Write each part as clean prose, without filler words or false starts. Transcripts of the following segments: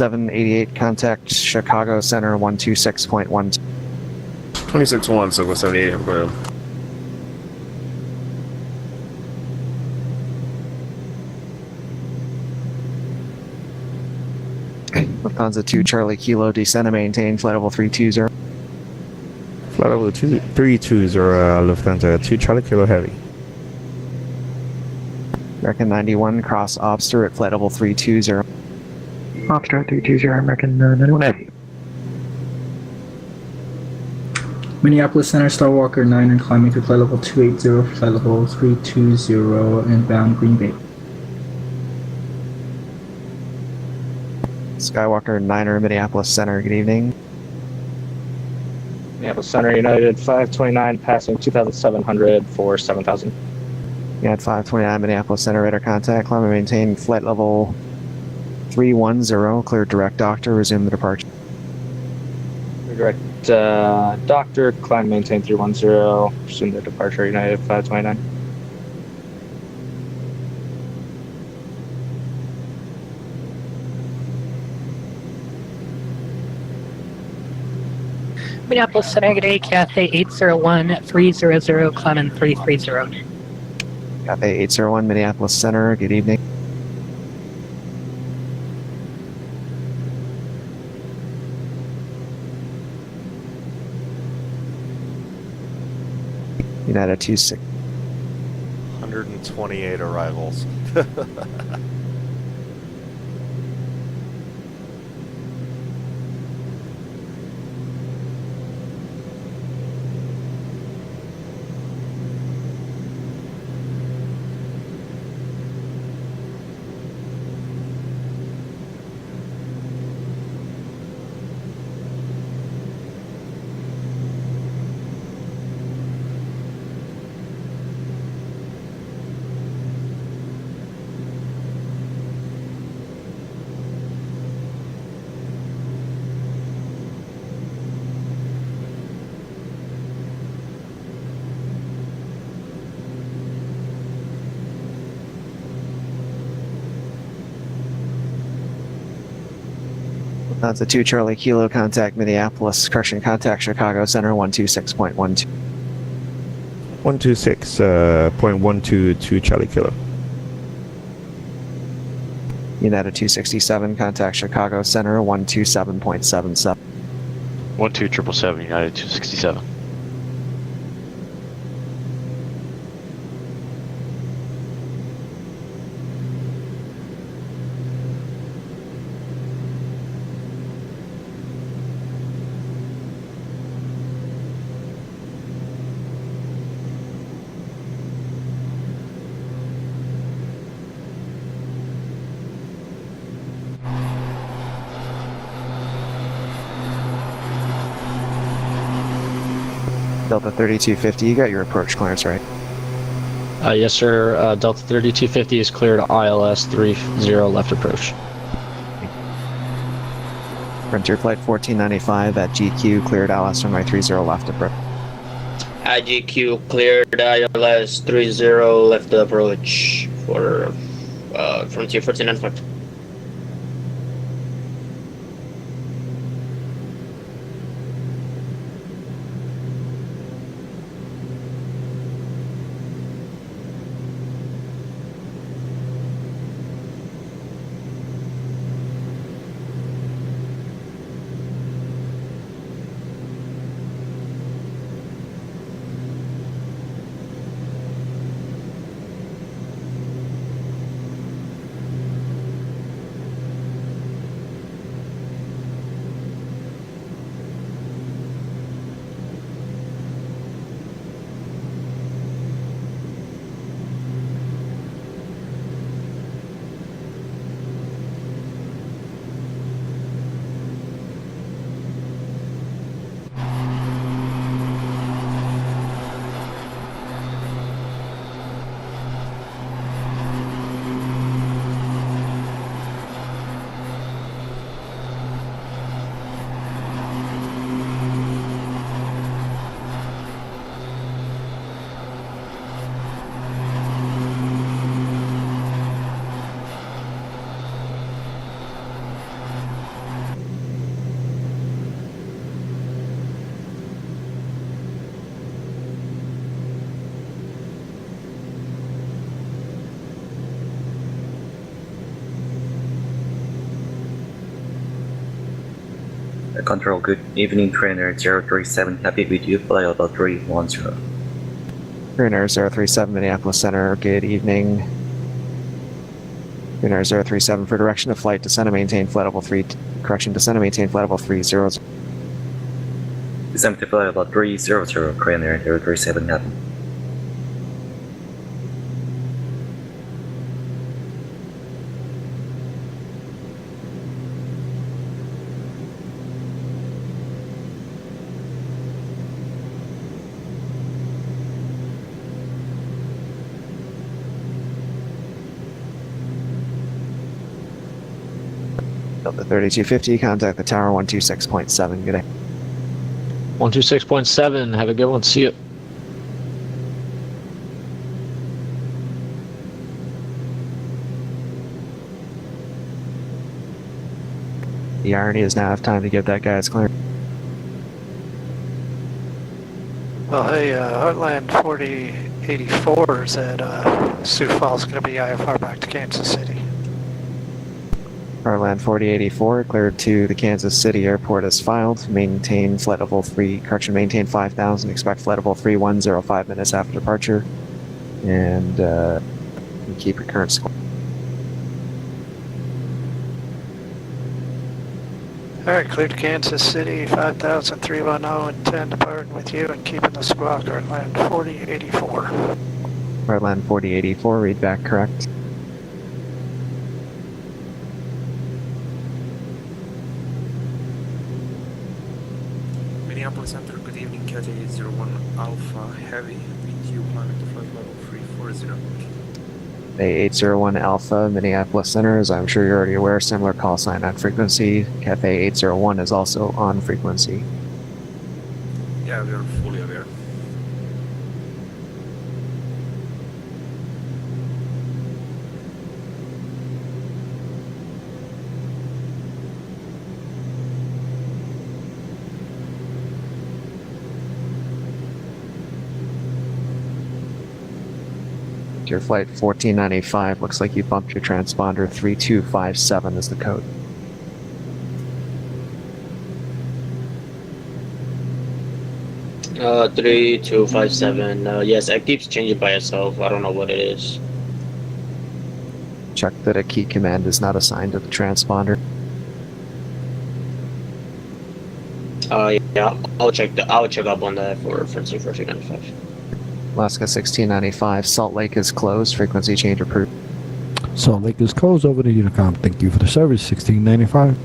2788, contact Chicago Center 126.12. 26-1, so 78, I'm going. Lufthansa 2 Charlie Kilo, descend and maintain flight level 320. Flight level 320, Lufthansa 2 Charlie Kilo Heavy. American 91, cross Obster at flight level 320. Obster at 320, American 91 Heavy. Minneapolis Center, Starwalker 9 and climbing to flight level 280, flight level 320, inbound Green Bay. Skywalker 9er, Minneapolis Center, good evening. Minneapolis Center, United 529, passing 2,700 for 7,000. United 529, Minneapolis Center, radar contact, climb and maintain flight level 310, clear direct doctor, resume the departure. Direct doctor, climb, maintain 310, resume the departure, United 529. Minneapolis Center, good day, Cathay 801, 300, climbing 330. Cathay 801, Minneapolis Center, good evening. United 26. 128 arrivals. That's a 2 Charlie Kilo, contact Minneapolis, correction, contact Chicago Center 126.12. 126.122 Charlie Kilo. United 267, contact Chicago Center 127.77. 12777, United 267. Delta 3250, you got your approach clearance, right? Yes, sir. Delta 3250 is cleared ILS 30 left approach. Frontier Flight 1495 at GQ, cleared ILS runway 30 left approach. IGQ cleared ILS 30 left approach for Frontier 1495. Control, good evening, trainer 037, happy with you, flight level 310. Trainer 037 Minneapolis Center, good evening. Trainer 037 for direction of flight, descend and maintain flight level 3, correction, descend and maintain flight level 30. Descend to flight level 300, trainer 037, happy. Delta 3250, contact the tower 126.7, good day. 126.7, have a good one, see you. The irony is now have time to give that guy his clearance. Well, hey, Heartland 4084 said Sioux Falls is going to be IFR back to Kansas City. Heartland 4084, cleared to the Kansas City airport as filed. Maintain flight level 3, correction, maintain 5,000, expect flight level 3105 5 minutes after departure. And keep your current score. Alright, clear to Kansas City, 5,310, intend departing with you and keeping the squawk, Heartland 4084. Heartland 4084, read back correct. Minneapolis Center, good evening, Cat 801 Alpha Heavy, VQ climbing to flight level 340. A801 Alpha, Minneapolis Center, as I'm sure you're already aware, similar call sign on frequency. Cafe 801 is also on frequency. Yeah, we are fully aware. Your flight 1495, looks like you bumped your transponder. 3257 is the code. Uh, 3257. Yes, it keeps changing by itself. I don't know what it is. Check that a key command is not assigned to the transponder. Yeah, I'll check up on that for frequency 1495. Alaska 1695, Salt Lake is closed. Frequency change approved. Salt Lake is closed over to Unicom. Thank you for the service. 1695.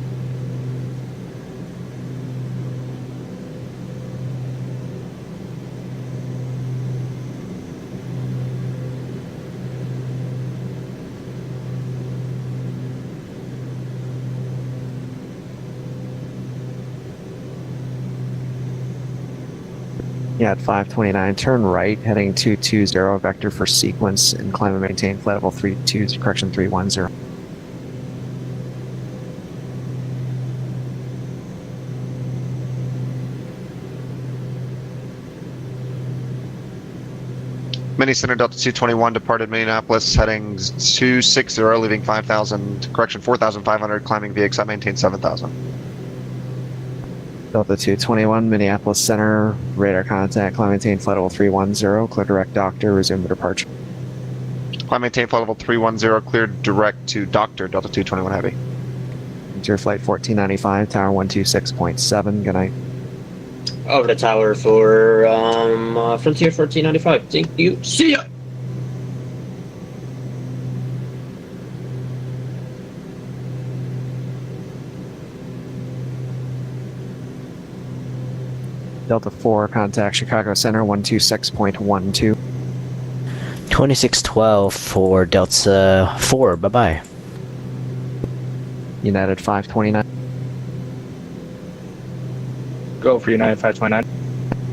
Yeah, at 529, turn right, heading 220, vector for sequence, and climb and maintain flight level 32, correction 310. Mini Center Delta 221 departed Minneapolis, heading 260, leaving 5,000, correction 4,500, climbing VXI, maintain 7,000. Delta 221, Minneapolis Center, radar contact, climb maintain flight level 310, clear direct doctor, resume the departure. Climb maintain flight level 310, cleared direct to Doctor Delta 221 Heavy. Into your flight 1495, tower 126.7, good night. Over the tower for Frontier 1495. Thank you. See ya! Delta 4, contact Chicago Center 126.12. 2612 for Delta 4, bye-bye. United 529. Go for United 529.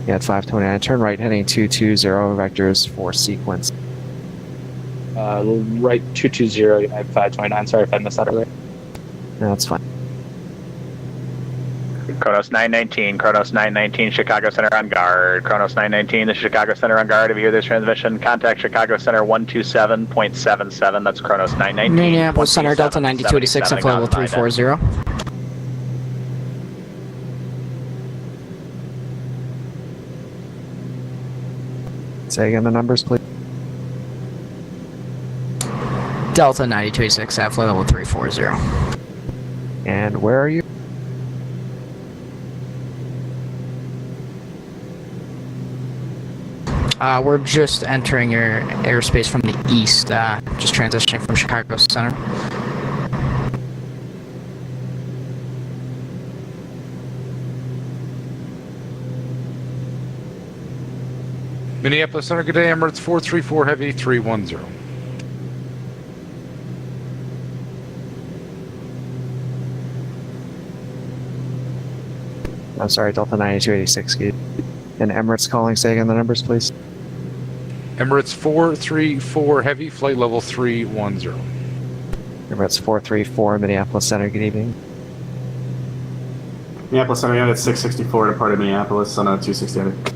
Yeah, at 529, turn right, heading 220, vectors for sequence. Right 220, United 529. Sorry if I missed that earlier. No, that's fine. Kronos 919, Chicago Center on guard. Kronos 919, the Chicago Center on guard. If you hear this transmission, contact Chicago Center 127.77. That's Kronos 919. Minneapolis Center, Delta 9286, and flight level 340. Say again the numbers, please. Delta 9286 at flight level 340. And where are you? We're just entering your airspace from the east, just transitioning from Chicago Center. Minneapolis Center, good day. Emirates 434 Heavy 310. I'm sorry, Delta 9286. And Emirates calling, say again the numbers, please. Emirates 434 Heavy, flight level 310. Emirates 434, Minneapolis Center, good evening. Minneapolis Center, Unit 664, departed Minneapolis on a 268.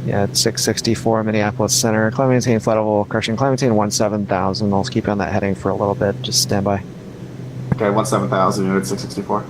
Yeah, it's 664, Minneapolis Center. Climb maintain flight level, correction, climb maintain 17,000. I'll keep you on that heading for a little bit. Just stand by. Okay, 17,000, Unit 664.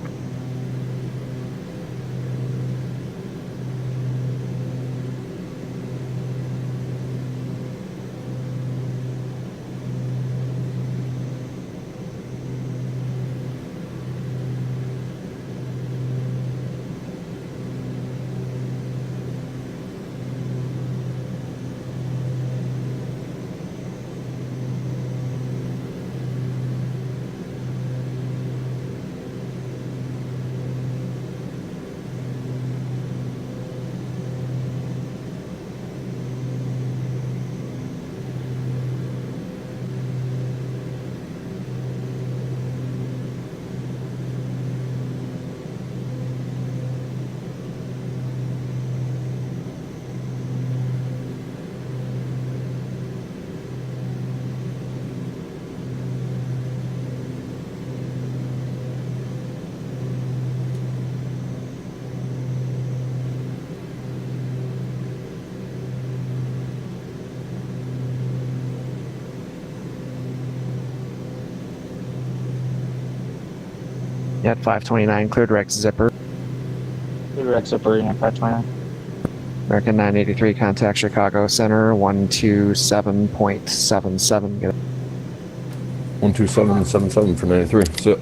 Yeah, at 529, clear direct zipper. Clear direct zipper, yeah, 529. American 983, contact Chicago Center, 127.77. Get it. 127.77 for 93. So,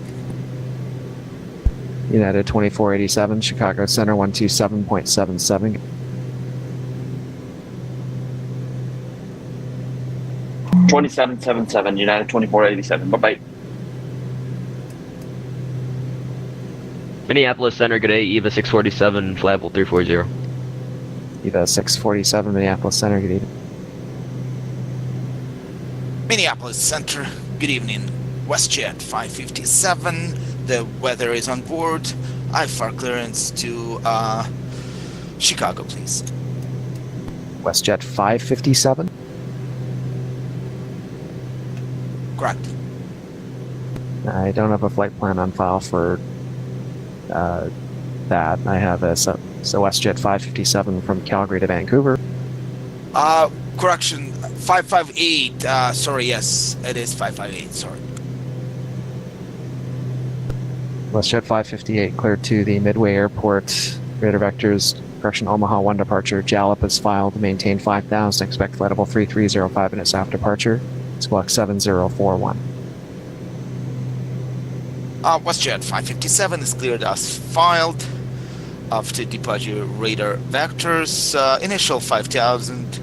United 2487, Chicago Center, 127.77. 2777, United 2487. Bye-bye. Minneapolis Center, good day. EVA 647, flight level 340. EVA 647, Minneapolis Center, good evening. Minneapolis Center, good evening. WestJet 557, the weather is on board. IFR clearance to Chicago, please. WestJet 557? Correct. I don't have a flight plan on file for that. I have a WestJet 557 from Calgary to Vancouver. Correction, 558. Sorry, yes, it is 558. Sorry. WestJet 558 cleared to the Midway Airport. Radar vectors, correction, Omaha 1 departure. Jalop is filed. Maintain 5,000. Expect flight level 3305 5 minutes after departure. Squawk 7041. WestJet 557 is cleared as filed. After departure radar vectors, initial 5,000,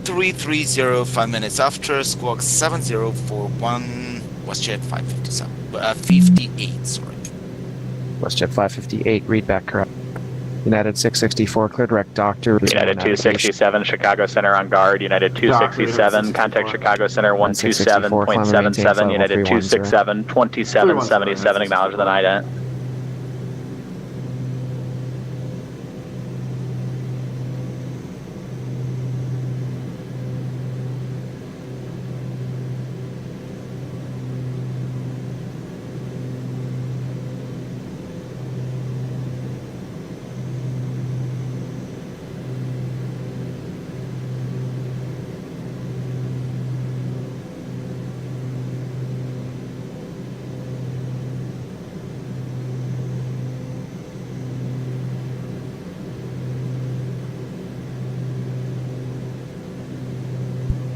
330, 5 minutes after, squawk 7041, WestJet 557, 58, sorry. WestJet 558, read back correct. United 664, clear direct doctor. United 267, Chicago Center on guard. United 267, contact Chicago Center 127.77. United 267, 2777, acknowledge the NIDAT.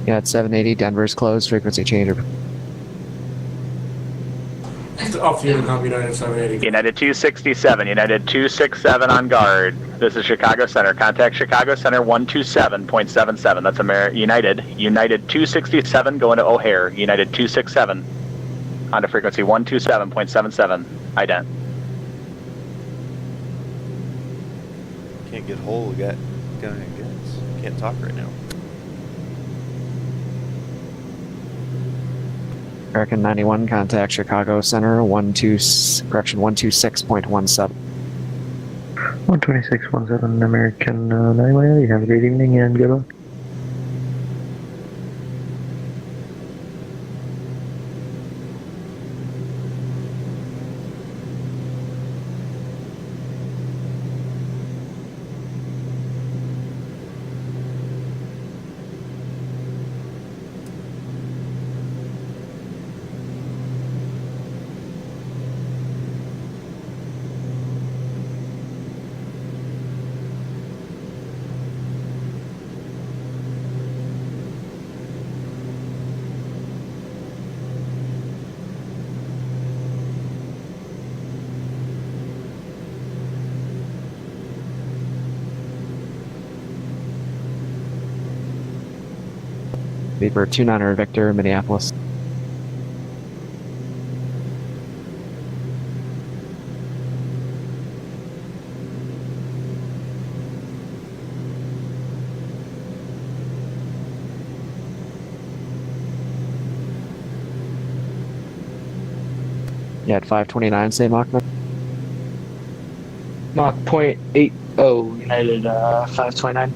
Yeah, at 780, Denver's closed, frequency change. Off unit, copy United 780. United 267, United 267 on guard. This is Chicago Center. Contact Chicago Center 127.77. That's United. United 267 going to O'Hare. United 267 onto frequency 127.77. Ident. Can't get hold. Got can't talk right now. American 91, contact Chicago Center 126.17. 126.17 American 91. You have a great evening and good luck. Beaver 29er Victor, Minneapolis. Yeah, at 529, say Mach. Mach .80, United 529.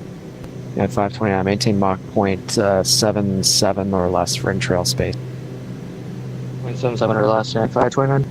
Yeah, at 529, maintain Mach .77 or less for in-trail space. 0.77 or less, yeah, 529.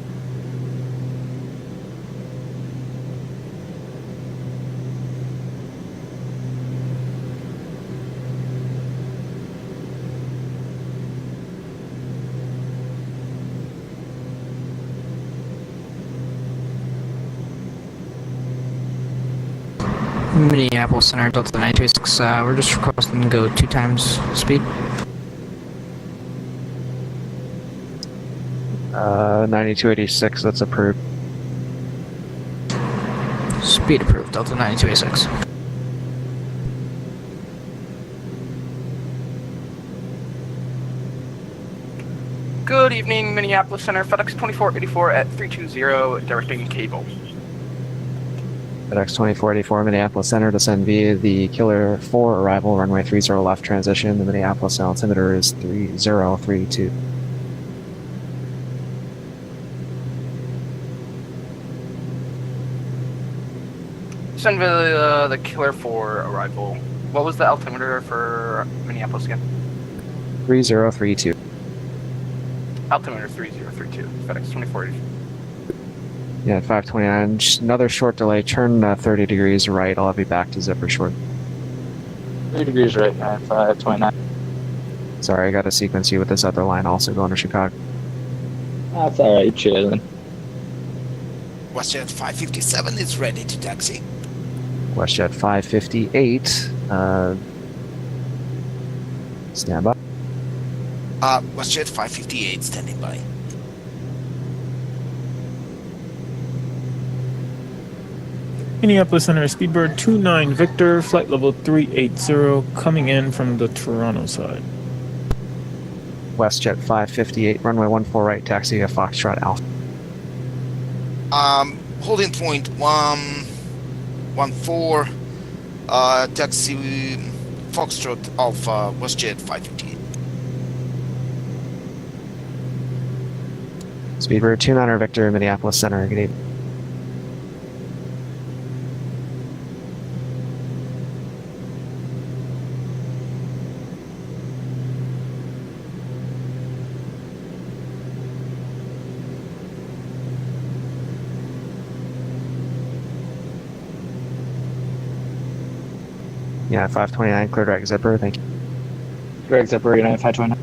Minneapolis Center, Delta 926. We're just requesting to go 2 times speed. 9286, that's approved. Speed approved, Delta 9286. Good evening, Minneapolis Center, FedEx 2484 at 320, directing cable. FedEx 2484, Minneapolis Center, descend via the Killer 4 arrival, runway 30 left transition. The Minneapolis altimeter is 3032. Send via the Killer 4 arrival. What was the altimeter for Minneapolis again? 3032. Altimeter 3032, FedEx 2484. Yeah, at 529, another short delay, turn 30 degrees right, I'll have you back to zipper short. 3 degrees right, 529. Sorry, I got to sequence you with this other line also going to Chicago. That's alright, chillin'. WestJet 557 is ready to taxi. WestJet 558, stand by. WestJet 558 standing by. Minneapolis Center, Speedbird 29 Victor, flight level 380, coming in from the Toronto side. WestJet 558, runway 14 right, taxi a Foxtrot Alpha. Holding point 114, taxi Foxtrot Alpha, WestJet 558. Speedbird 29er Victor, Minneapolis Center, good evening. Yeah, 529, clear direct zipper, thank you. Direct zipper, United 529.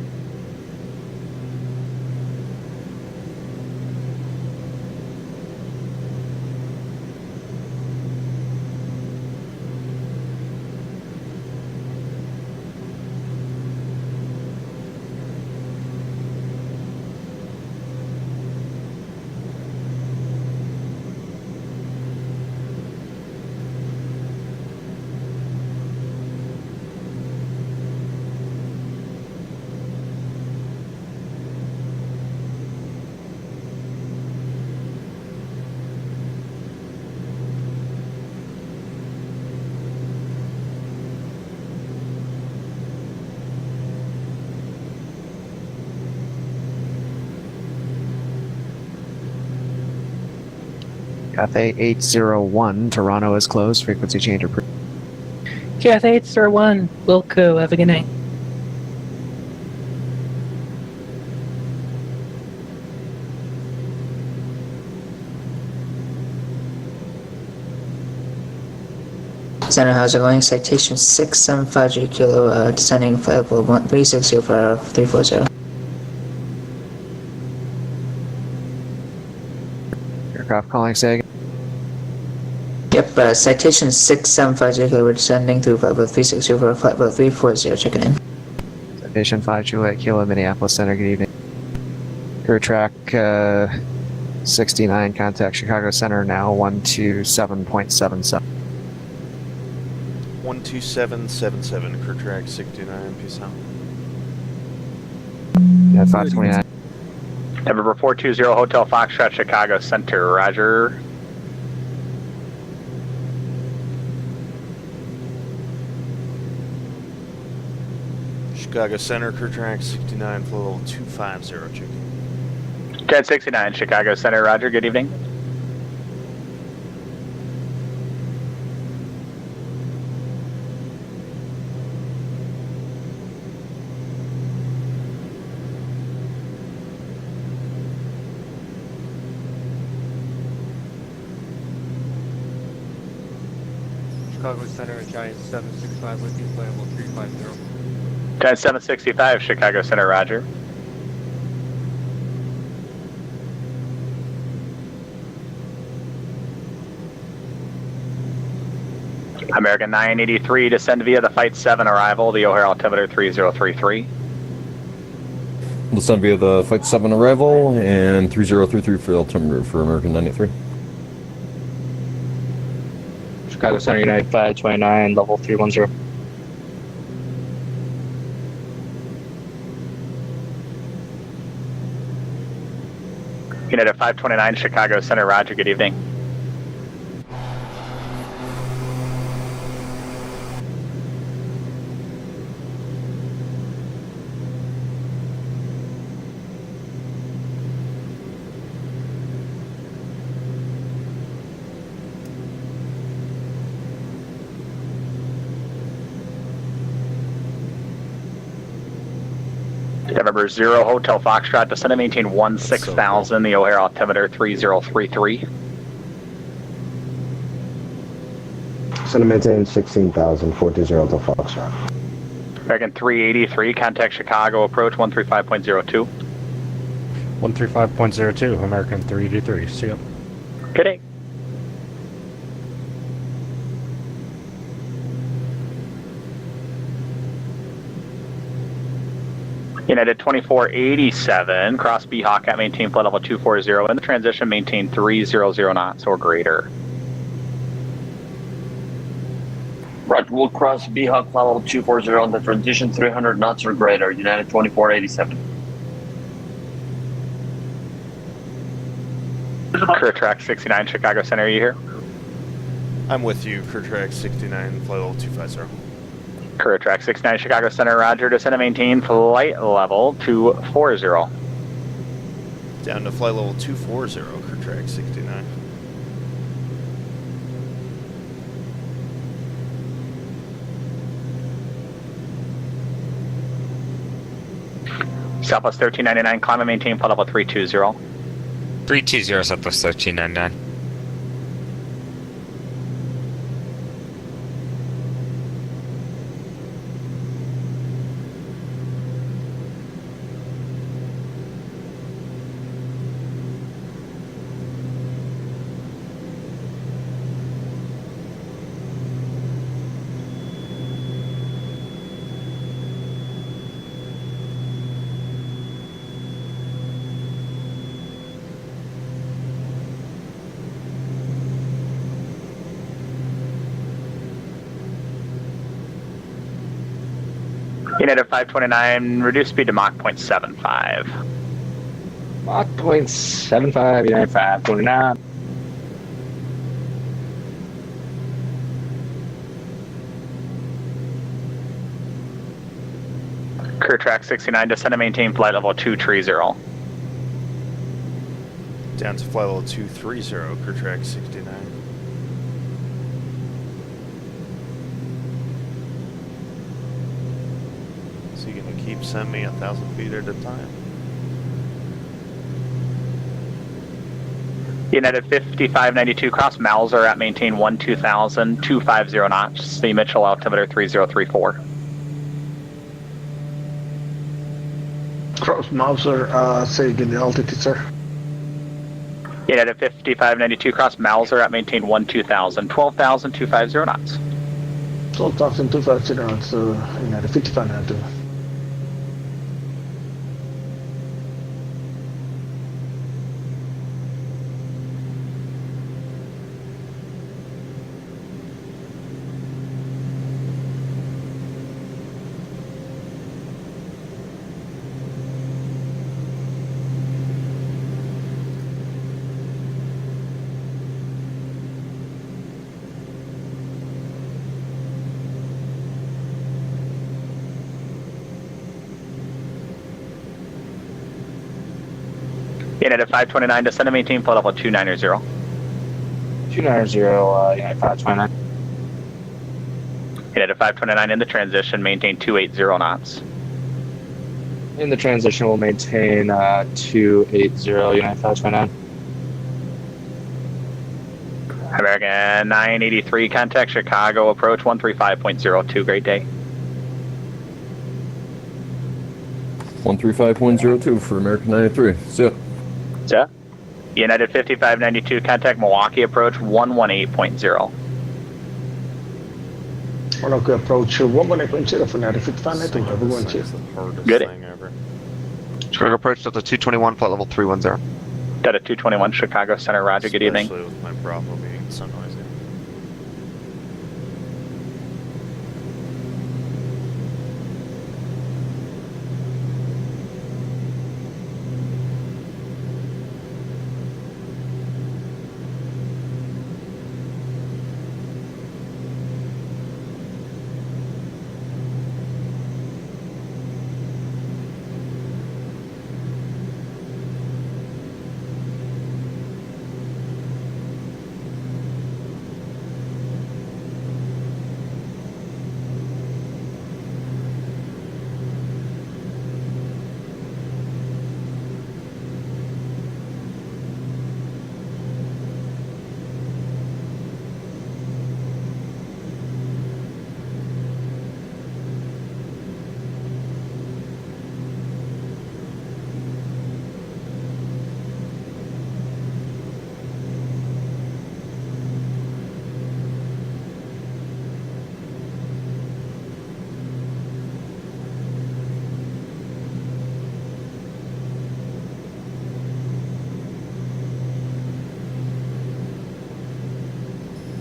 Cathay 801, Toronto is closed. Frequency change approved. Cathay 801, Wilco, have a good night. Center, how's it going? Citation 675 kilo, descending flight level 360 for 340. Aircraft calling, say again. Yep, citation 675 kilo, we're descending through flight level 360 for flight level 340, checking in. Citation 5 Juliet Kilo, Minneapolis Center, good evening. Crew track 69, contact Chicago Center now 127.77. 12777, crew track 69, peace out. Yeah, 529. November 420 Hotel Foxtrot, Chicago Center, roger. Chicago Center, crew track 69, flow level 250, checking. Cat 69, Chicago Center, roger, good evening. Chicago Center, Giant 765, lifting flight level 350. Giant 765, Chicago Center, roger. American 983, descend via the Flight 7 arrival, the O'Hare altimeter 3033. Descend via the Flight 7 arrival and 3033 for altimeter for American 983. Chicago Center, United 529, level 310. United 529, Chicago Center, roger, good evening. November 0 Hotel Foxtrot, descend and maintain 16,000, the O'Hare altimeter 3033. Descend and maintain 16,000, 420 to Foxtrot. American 383, contact Chicago, approach 135.02. 135.02, American 383, see ya. Good day. United 2487, cross B-Hawk at maintain flight level 240, in the transition maintain 300 knots or greater. Right, we'll cross B-Hawk flight level 240 in the transition 300 knots or greater, United 2487. Crew track 69, Chicago Center, are you here? I'm with you, crew track 69, flight level 250. Crew track 69, Chicago Center, roger, descend and maintain flight level 240. Down to flight level 240, crew track 69. Southwest 1399, climb and maintain flight level 320. 320 Southwest 1399. United 529, reduce speed to Mach 0.75. Mach 0.75, United 529. Crew track 69, descend and maintain flight level 230. Down to flight level 230, crew track 69. So you gonna keep sending me 1,000 feet at a time? United 5592 cross Mauser at maintain 12000, 250 knots. See Mitchell altimeter 3034. Cross Mauser, say again the altitude, sir. United 5592 cross Mauser at maintain 12000, 12,000, 250 knots. 12,250 knots, United 5592. United 529 descend and maintain flight level 290. 290, United 529. United 529 in the transition, maintain 280 knots. In the transition, we'll maintain 280, United 529. American 983, contact Chicago, approach 135.02, great day. 135.02 for American 93. See ya. Yeah. United 5592, contact Milwaukee, approach 118.0. Milwaukee approach 118.0 for United 5592, everyone cheer. Good. Chicago approach Delta 221, flight level 310. Delta 221, Chicago Center, roger, good evening. Especially with my Bravo being so noisy.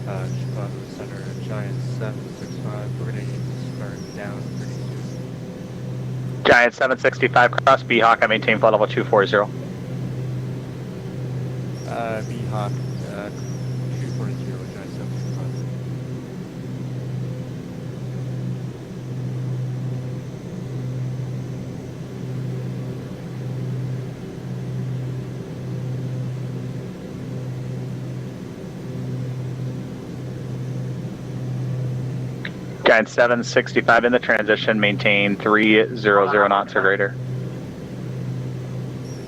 Chicago Center, Giant 765. We're gonna need to start down pretty soon. Giant 765, cross B-Hawk, I maintain flight level 240. B-Hawk, 240, Giant 765. Giant 765 in the transition, maintain 300 knots or greater.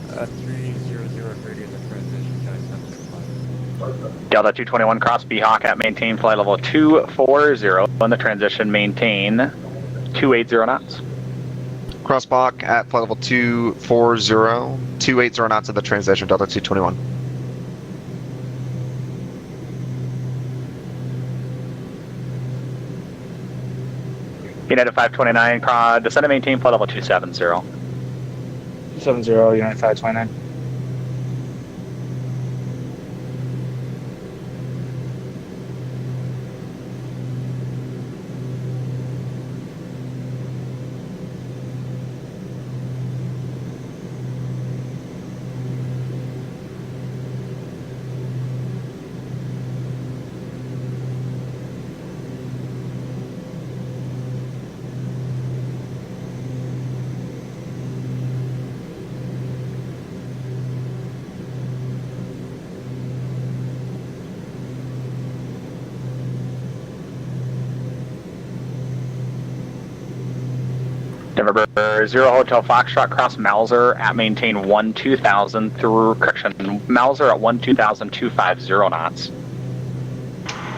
300 greater in the transition, Giant 765. Delta 221 cross B-Hawk at maintain flight level 240 in the transition, maintain 280 knots. Cross Bach at flight level 240, 280 knots in the transition, Delta 221. United 529, descend and maintain flight level 270. 270, United 529. November 0 Hotel Foxtrot, cross Mauser at maintain 12000 through, correction, Mauser at 120,250 knots.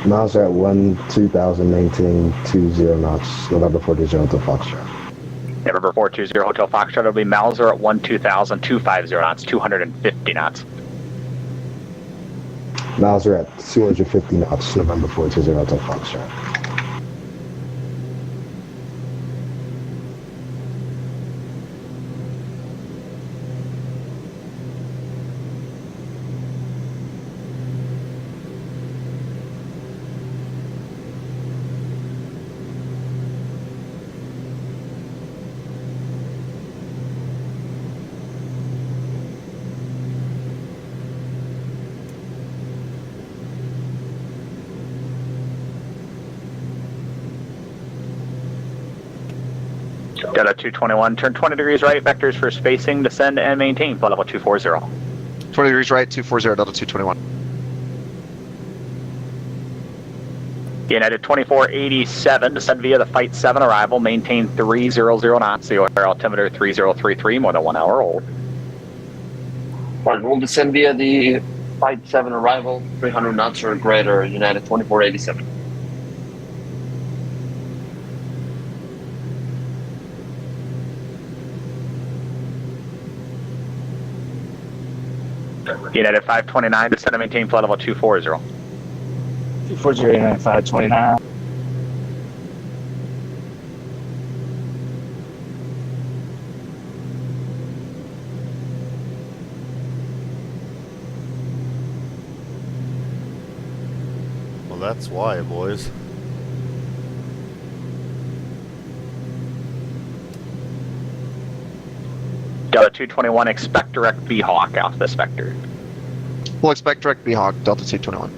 Miles are at 2000, maintain 20 knots, November 40 Hotel Foxtrot. November 420 Hotel Foxtrot will be Mauser at 120,250 knots, 250 knots. Miles are at 250 knots, November 420 Hotel Foxtrot. Delta 221, turn 20 degrees right, vectors for spacing, descend and maintain, flight level 240. 20 degrees right, 240, Delta 221. United 2487, descend via the Fight 7 arrival, maintain 300 knots, the O'Hare altimeter 3033, more than 1 hour old. Right, we'll descend via the Fight 7 arrival, 300 knots or greater, United 2487. United 529, descend and maintain flight level 240. 240, United 529. Well, that's why, boys. Delta 221, expect direct V-Hawk off this vector. We'll expect direct B-Hawk, Delta 221.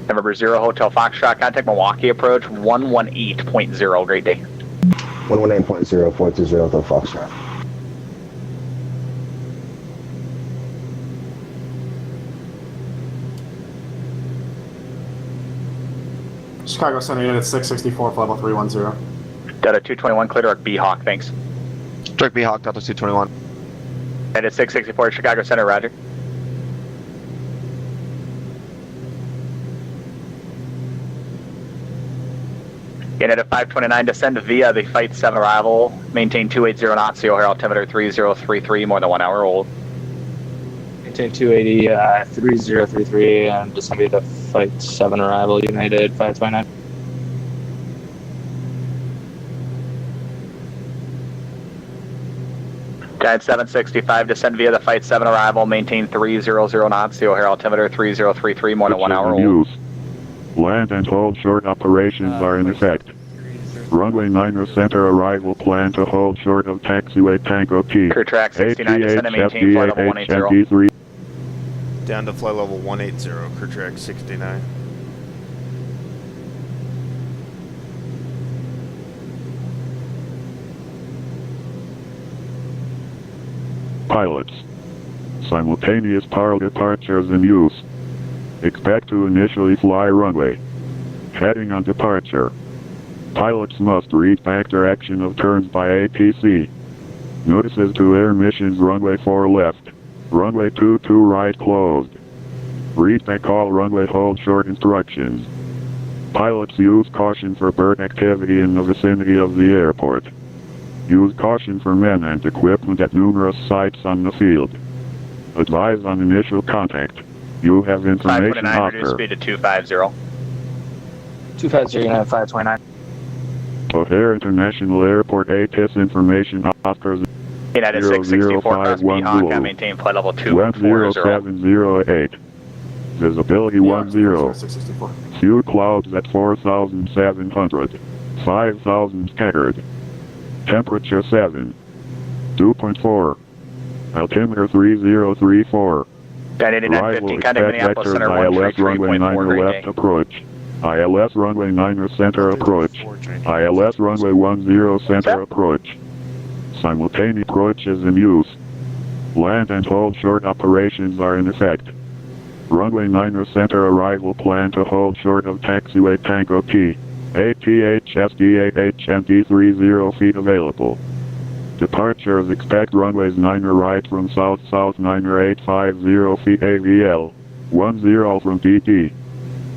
November 0 Hotel Foxtrot, contact Milwaukee approach 118.0, great day. 118.0, 420 Hotel Foxtrot. Chicago Center Unit 664, level 310. Delta 221, clear direct B-Hawk, thanks. Direct B-Hawk, Delta 221. United 664, Chicago Center, roger. United 529, descend via the Fight 7 arrival, maintain 280 knots, the O'Hare altimeter 3033, more than 1 hour old. Maintain 280, 3033, and descend via the Fight 7 arrival, United 529. United 765, descend via the Fight 7 arrival, maintain 300 knots, the O'Hare altimeter 3033, more than 1 hour old. Land and hold short operations are in effect. Runway 9 center arrival plan to hold short of taxiway Tango Key. Crew track 69, descend and maintain flight level 180. Down to flight level 180, crew track 69. Pilots. Simultaneous power departures in use. Expect to initially fly runway. Heading on departure. Pilots must read back direction of turns by ATC. Notices to air missions runway 4 left. Runway 22 right closed. Read back all runway hold short instructions. Pilots use caution for bird activity in the vicinity of the airport. Use caution for men and equipment at numerous sites on the field. Advise on initial contact. You have information 529, offer. reduce speed to 250. 250, United 529. O'Hare International Airport ATIS information offers United 664, cross B-Hawk, I maintain flight level 240. 10708. Visibility 10. Few clouds at 4,700. 5,000 scattered. Temperature 7. 2.4. Altimeter 3034. Arrival expect vectors ILS runway 9 left approach. ILS runway 9 center approach. ILS runway 10 center approach. Simultaneous approach is in use. Land and hold short operations are in effect. Runway 9 center arrival plan to hold short of taxiway Tango T. ATHSD8HMD 30 feet available. Departures expect runways 9 right from south-south 850 feet AVL. 10 from DT.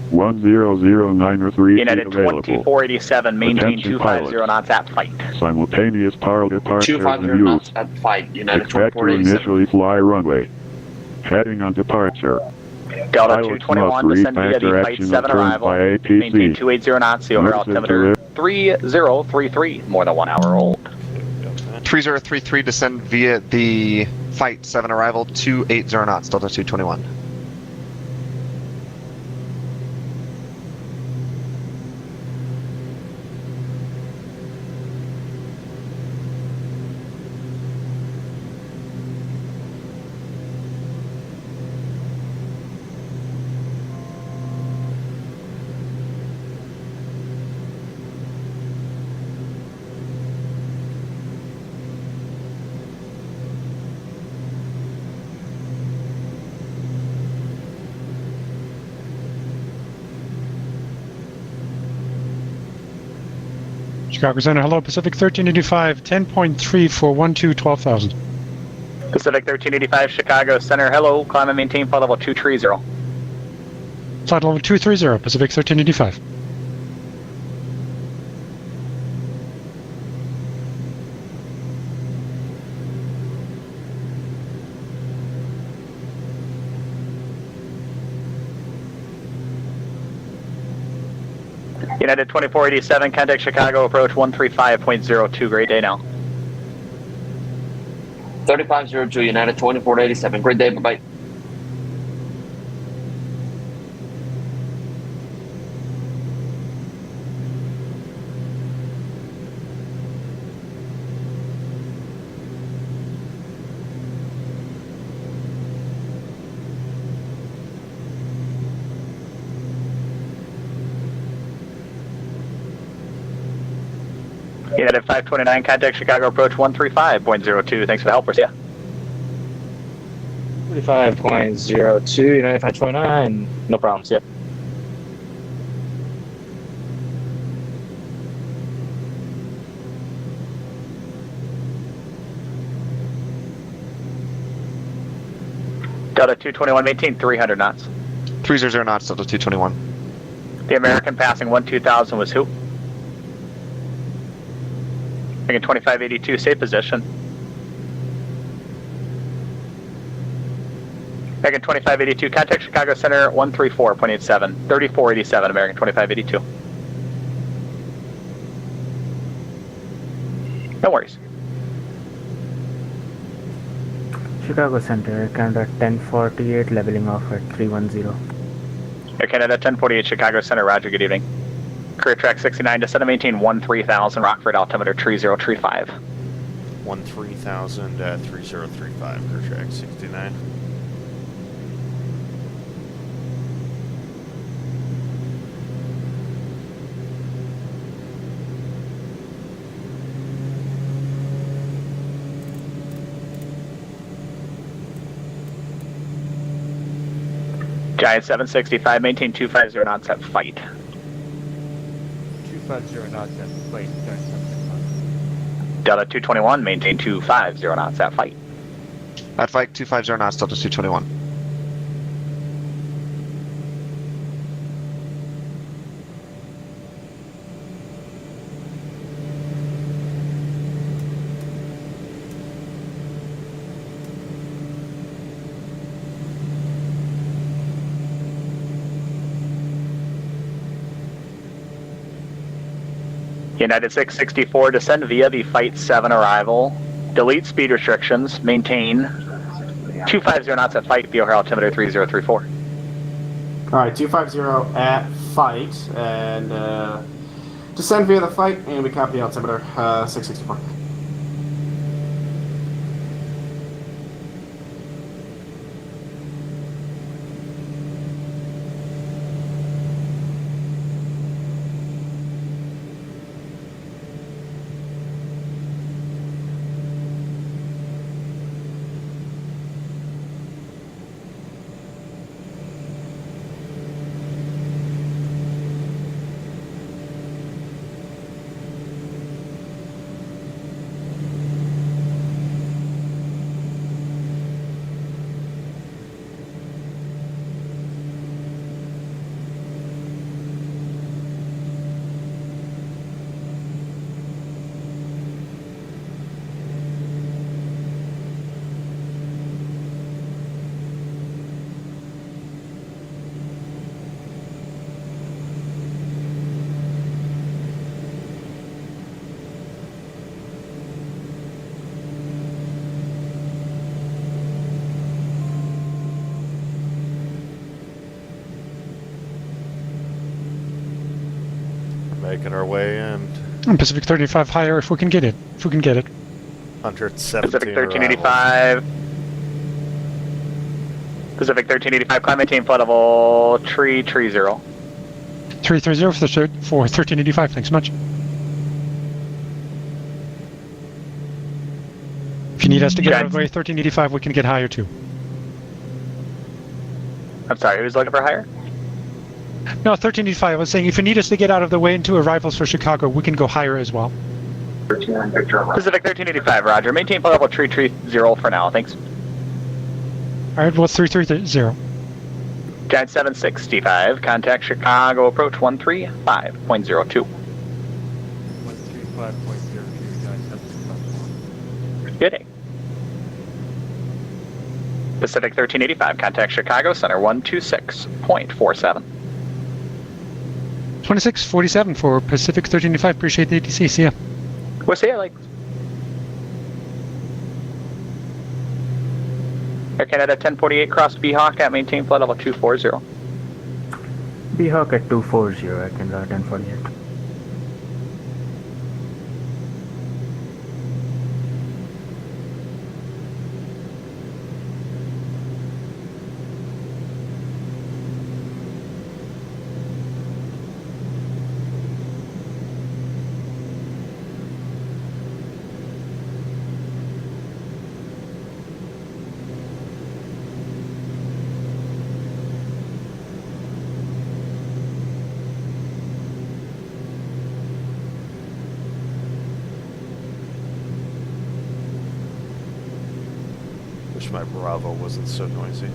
1009 United feet available. 2487, maintain Attention 250 pilots. knots at flight. Simultaneous power departures 250 in use. knots at flight. United Expect to 2487. initially fly runway. Heading on departure. Delta Pilots 221, must descend via the refactor Flight action 7 of turns arrival. by ATC. Maintain 280 knots, the overall Notice altimeter 3033, more than 1 hour old. 3033, descend via the Flight 7 arrival, 280 knots, Delta 221. Chicago Center, hello, Pacific 1385, 10.3 for 12,000. Pacific 1385, Chicago Center, hello, climb and maintain flight level 230. Flight level 230, Pacific 1385. United 2487, contact Chicago, approach 135.02, great day now. 3502, United 2487. Great day, bye-bye. United 529, contact Chicago, approach 135.02, thanks for the help, we'll see ya. 45.02, United 529, no problems, yep. Delta 221, maintain 300 knots. 300 knots, Delta 221. The American passing 2000 was who? Making 2582, safe position. American 2582, contact Chicago Center 134.87, 3487, American 2582. No worries. Chicago Center, Canada 1048, leveling off at 310. Air Canada 1048, Chicago Center, roger, good evening. Career track 69, descend and maintain 13,000, Rockford altimeter 3035. 13,000 at 3035, career track 69. Giant 765, maintain 250 knots at fight. 250 knots at flight. Delta 221, maintain 250 knots at fight. At Flight 250 knots, Delta 221. United 664, descend via the Flight 7 arrival. Delete speed restrictions. Maintain 250 knots at flight. Via altimeter 3034. Alright, 250 at fight, and descend via the flight, and we copy the altimeter 664. Making our way in. And Pacific 35 higher if we can get it. If we can get it. 117 Pacific 1385. Pacific 1385, climb maintain flight level 330. 330 for 1385, thanks much. If you need us to get out of the way 1385, we can get higher too. I'm sorry, who's looking for higher? No, 1385, I was saying if you need us to get out of the way into arrivals for Chicago, we can go higher as well. Pacific 1385, roger. Maintain flight level 330 for now, thanks. Alright, well, 330. Giant 765, contact Chicago approach 135.02. 135.02, Giant 765. Good day. Pacific 1385, contact Chicago Center 126.47. 2647 for Pacific 1385, appreciate the ATC, see ya. We'll see you, like. Air Canada 1048, crossed Beehawk at maintain flight level 240. Beehawk at 240, I can 1048. Wish my Bravo wasn't so noisy.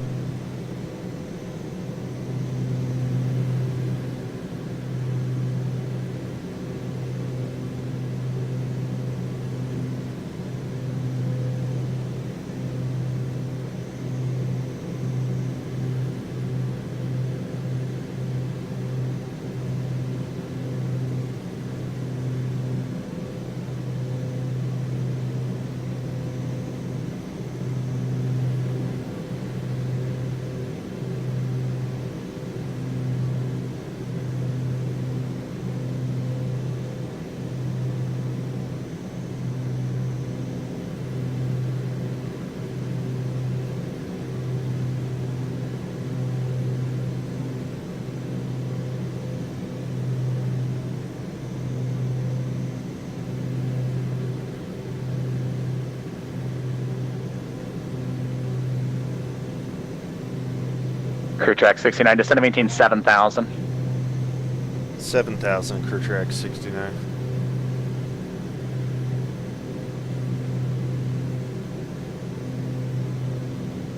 Crew track 69, descend to maintain 7,000. 7,000, crew track 69.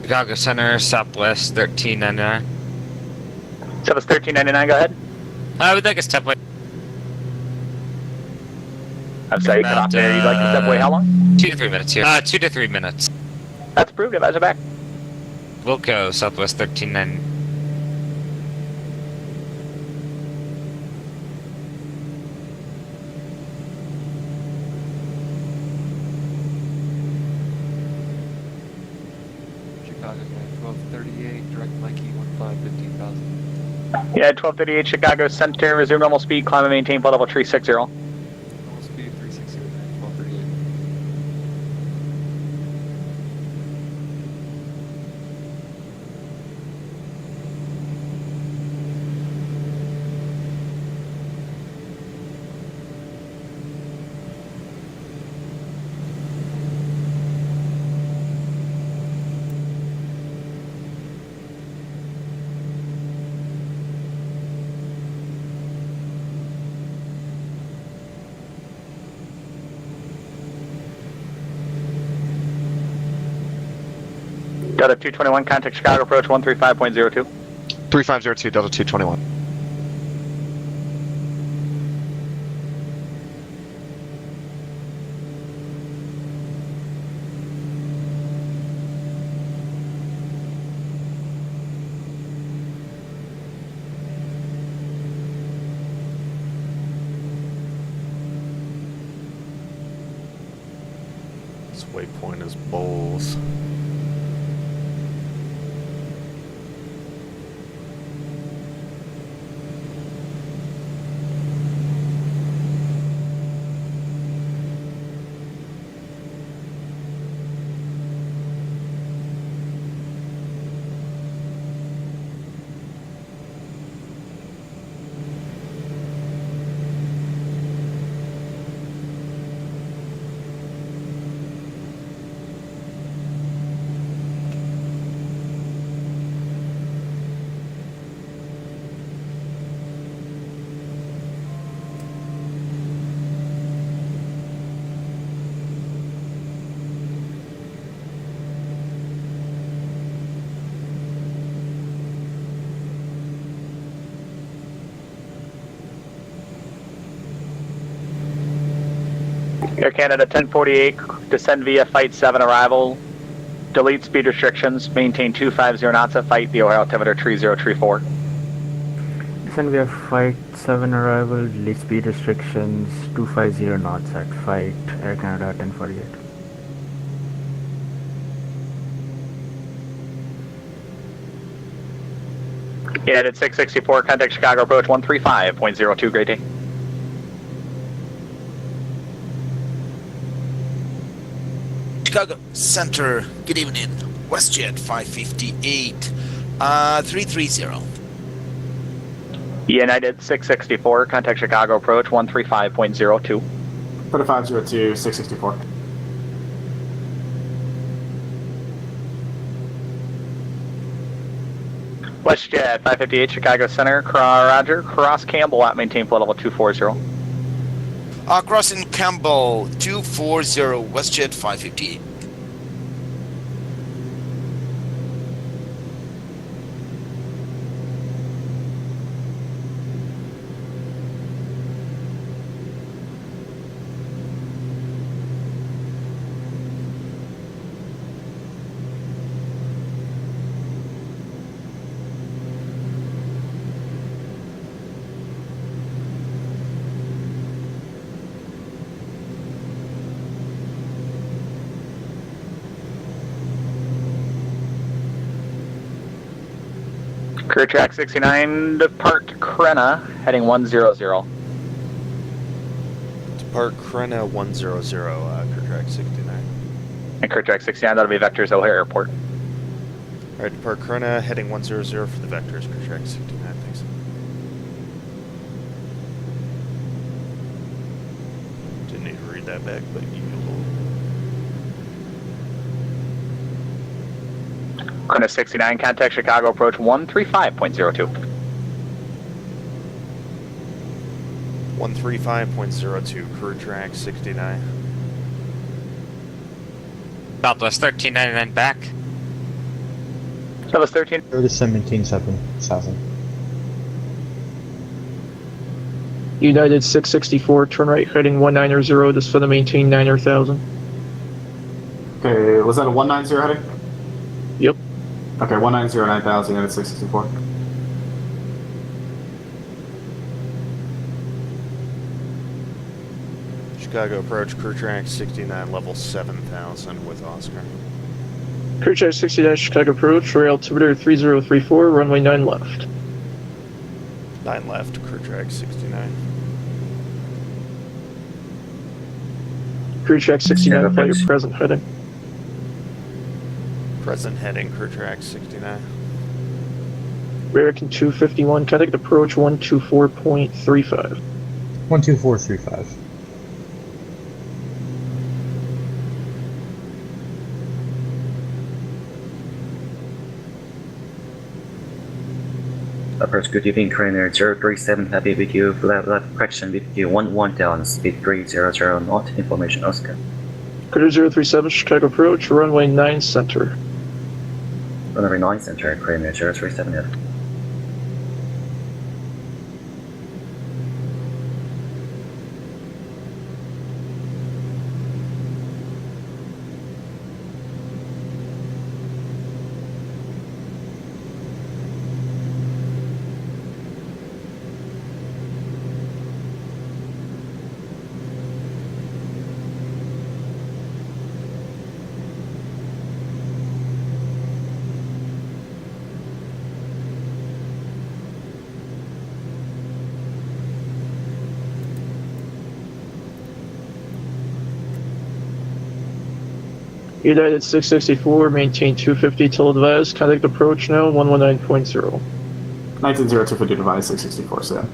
Chicago Center, Southwest 1399. Southwest 1399, go ahead. I would like a stepway. I'm sorry, you cut off there. You'd like to step away how long? 2 to 3 minutes here. 2 to 3 minutes. That's approved, advisor back. Wilco, Southwest 1399. Chicago, 1238, direct Mikey 15,000. Yeah, 1238 Chicago Center, resume normal speed, climb and maintain flight level 360. Normal speed 360, 1238. Delta 221, contact Chicago approach 135.02. 3502, Delta 221. This waypoint is bowls. Air Canada 1048, descend via Flight 7 arrival, delete speed restrictions, maintain 250 knots at Flight, the O'Hare altimeter 3034. Descend via Flight 7 arrival, delete speed restrictions, 250 knots at Flight, Air Canada 1048. United 664, contact Chicago approach 135.02, great day. Chicago Center, good evening. WestJet 558, 330. United 664, contact Chicago approach 135.02. 3502, 664. WestJet 558, Chicago Center, Roger, cross Campbell at maintain flight level 240. Crossing Campbell 240, WestJet 558. Career track 69, depart Krenna, heading 100. Depart Krenna 100, career track 69. And career track 69, that'll be Vectors O'Hare Airport. Alright, depart Krenna, heading 100 for the Vectors, career track 69, thanks. Didn't need to read that back, but you will. Krenna 69, contact Chicago approach 135.02. 135.02, career track 69. Southwest 1399 back. Southwest 13. Go to 17,700. United 664, turn right, heading 190, this for the maintain 9000. Okay, was that a 190 heading? Yep. Okay, 190, 9000, United 664. Chicago approach, crew track 69, level 7000 with Oscar. Career track 69, Chicago approach, rail altimeter 3034, runway 9 left. 9 left, crew track 69. Career track 69, flight your present heading. Present heading, crew track 69. American 251, contact approach 124.35. 12435. Approach, good evening, trainer 037, happy with you, left correction with you, 11 down, speed 300 knot, information Oscar. Cruiser 037, Chicago approach, runway 9 center. Runway 9 center, trainer 037, yeah. United 664, maintain 250 till advised, contact approach now 119.0. 190250 device 664, so yeah.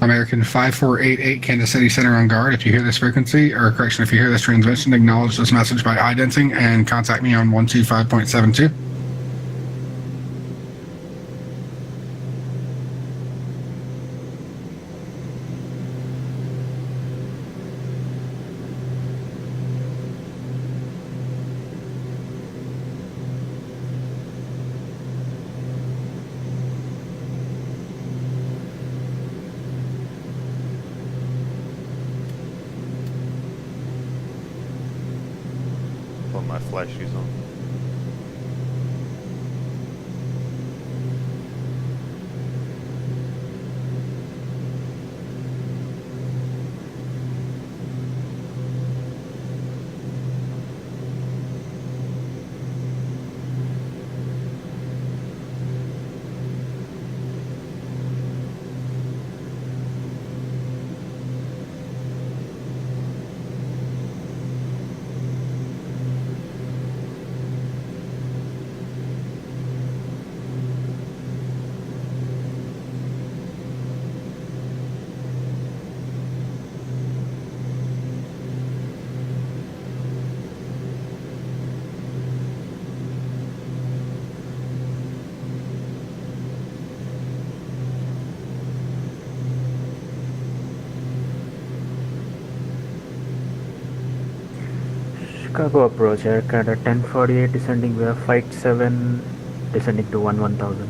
American 5488, Kansas City Center on guard. If you hear this frequency, or correction, if you hear this transmission, acknowledge this message by idensing and contact me on 125.72. Put my flash shoes on. Chicago approach, Air Canada 1048 descending via Flight 7, descending to 1000.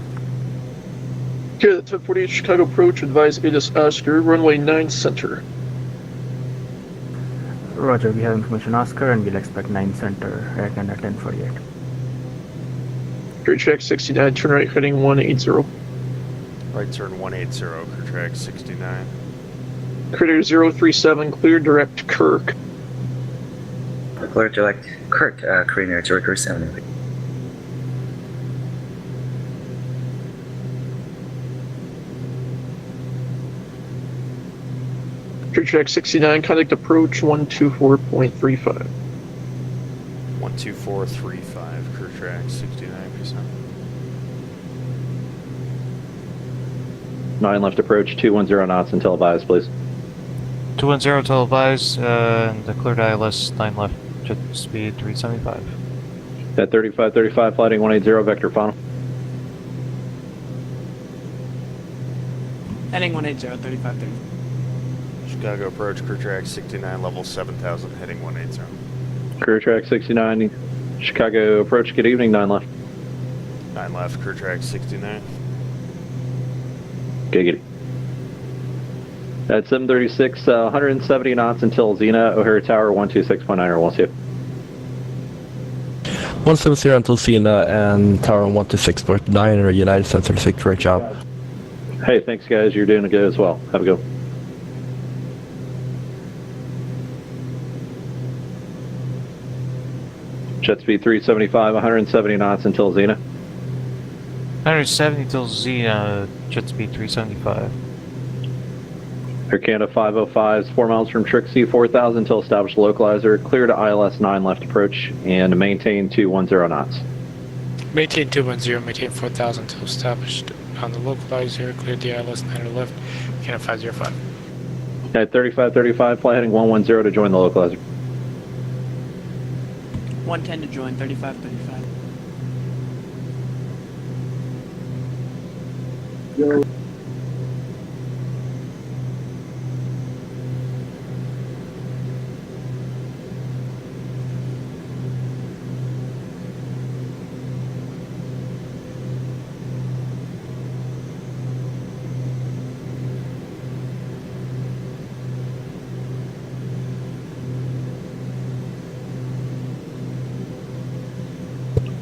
Okay, the 1048 Chicago approach, advise ATIS Oscar, runway 9 center. Roger, we have information Oscar and we'll expect 9 center, Air Canada 1048. Clear track 69, turn right heading 180. Right turn 180, clear track 69. Critter 037, clear direct Kirk. Clear direct Kirk, Korean Air 037. Clear track 69, contact approach 124.35. 12435, clear track 69%. 9 left approach, 210 knots until advised, please. 210 televised, and the cleared ILS 9 left, jet speed 375. At 3535, flighting 180, vector final. Heading 180, 3530. Chicago approach, crew track 69, level 7000, heading 180. Crew track 69, Chicago approach, good evening, 9 left. 9 left, crew track 69. Giggity. At 736, 170 knots until Xena, O'Hare Tower 126.9, we'll see you. 170 until Xena and Tower 126.9 or United Center 6, great job. Hey, thanks guys, you're doing good as well. Have a good one. Jet speed 375, 170 knots until Xena. 170 till Z, jet speed 375. Air Canada 505s, 4 miles from Trixie, 4000 till established localizer, clear to ILS 9 left approach, and maintain 210 knots. Maintain 210, maintain 4000 till established on the localizer, clear the ILS 9 left, Canada 505. At 3535, fly heading 110 to join the localizer. 110 to join, 3535. Yo.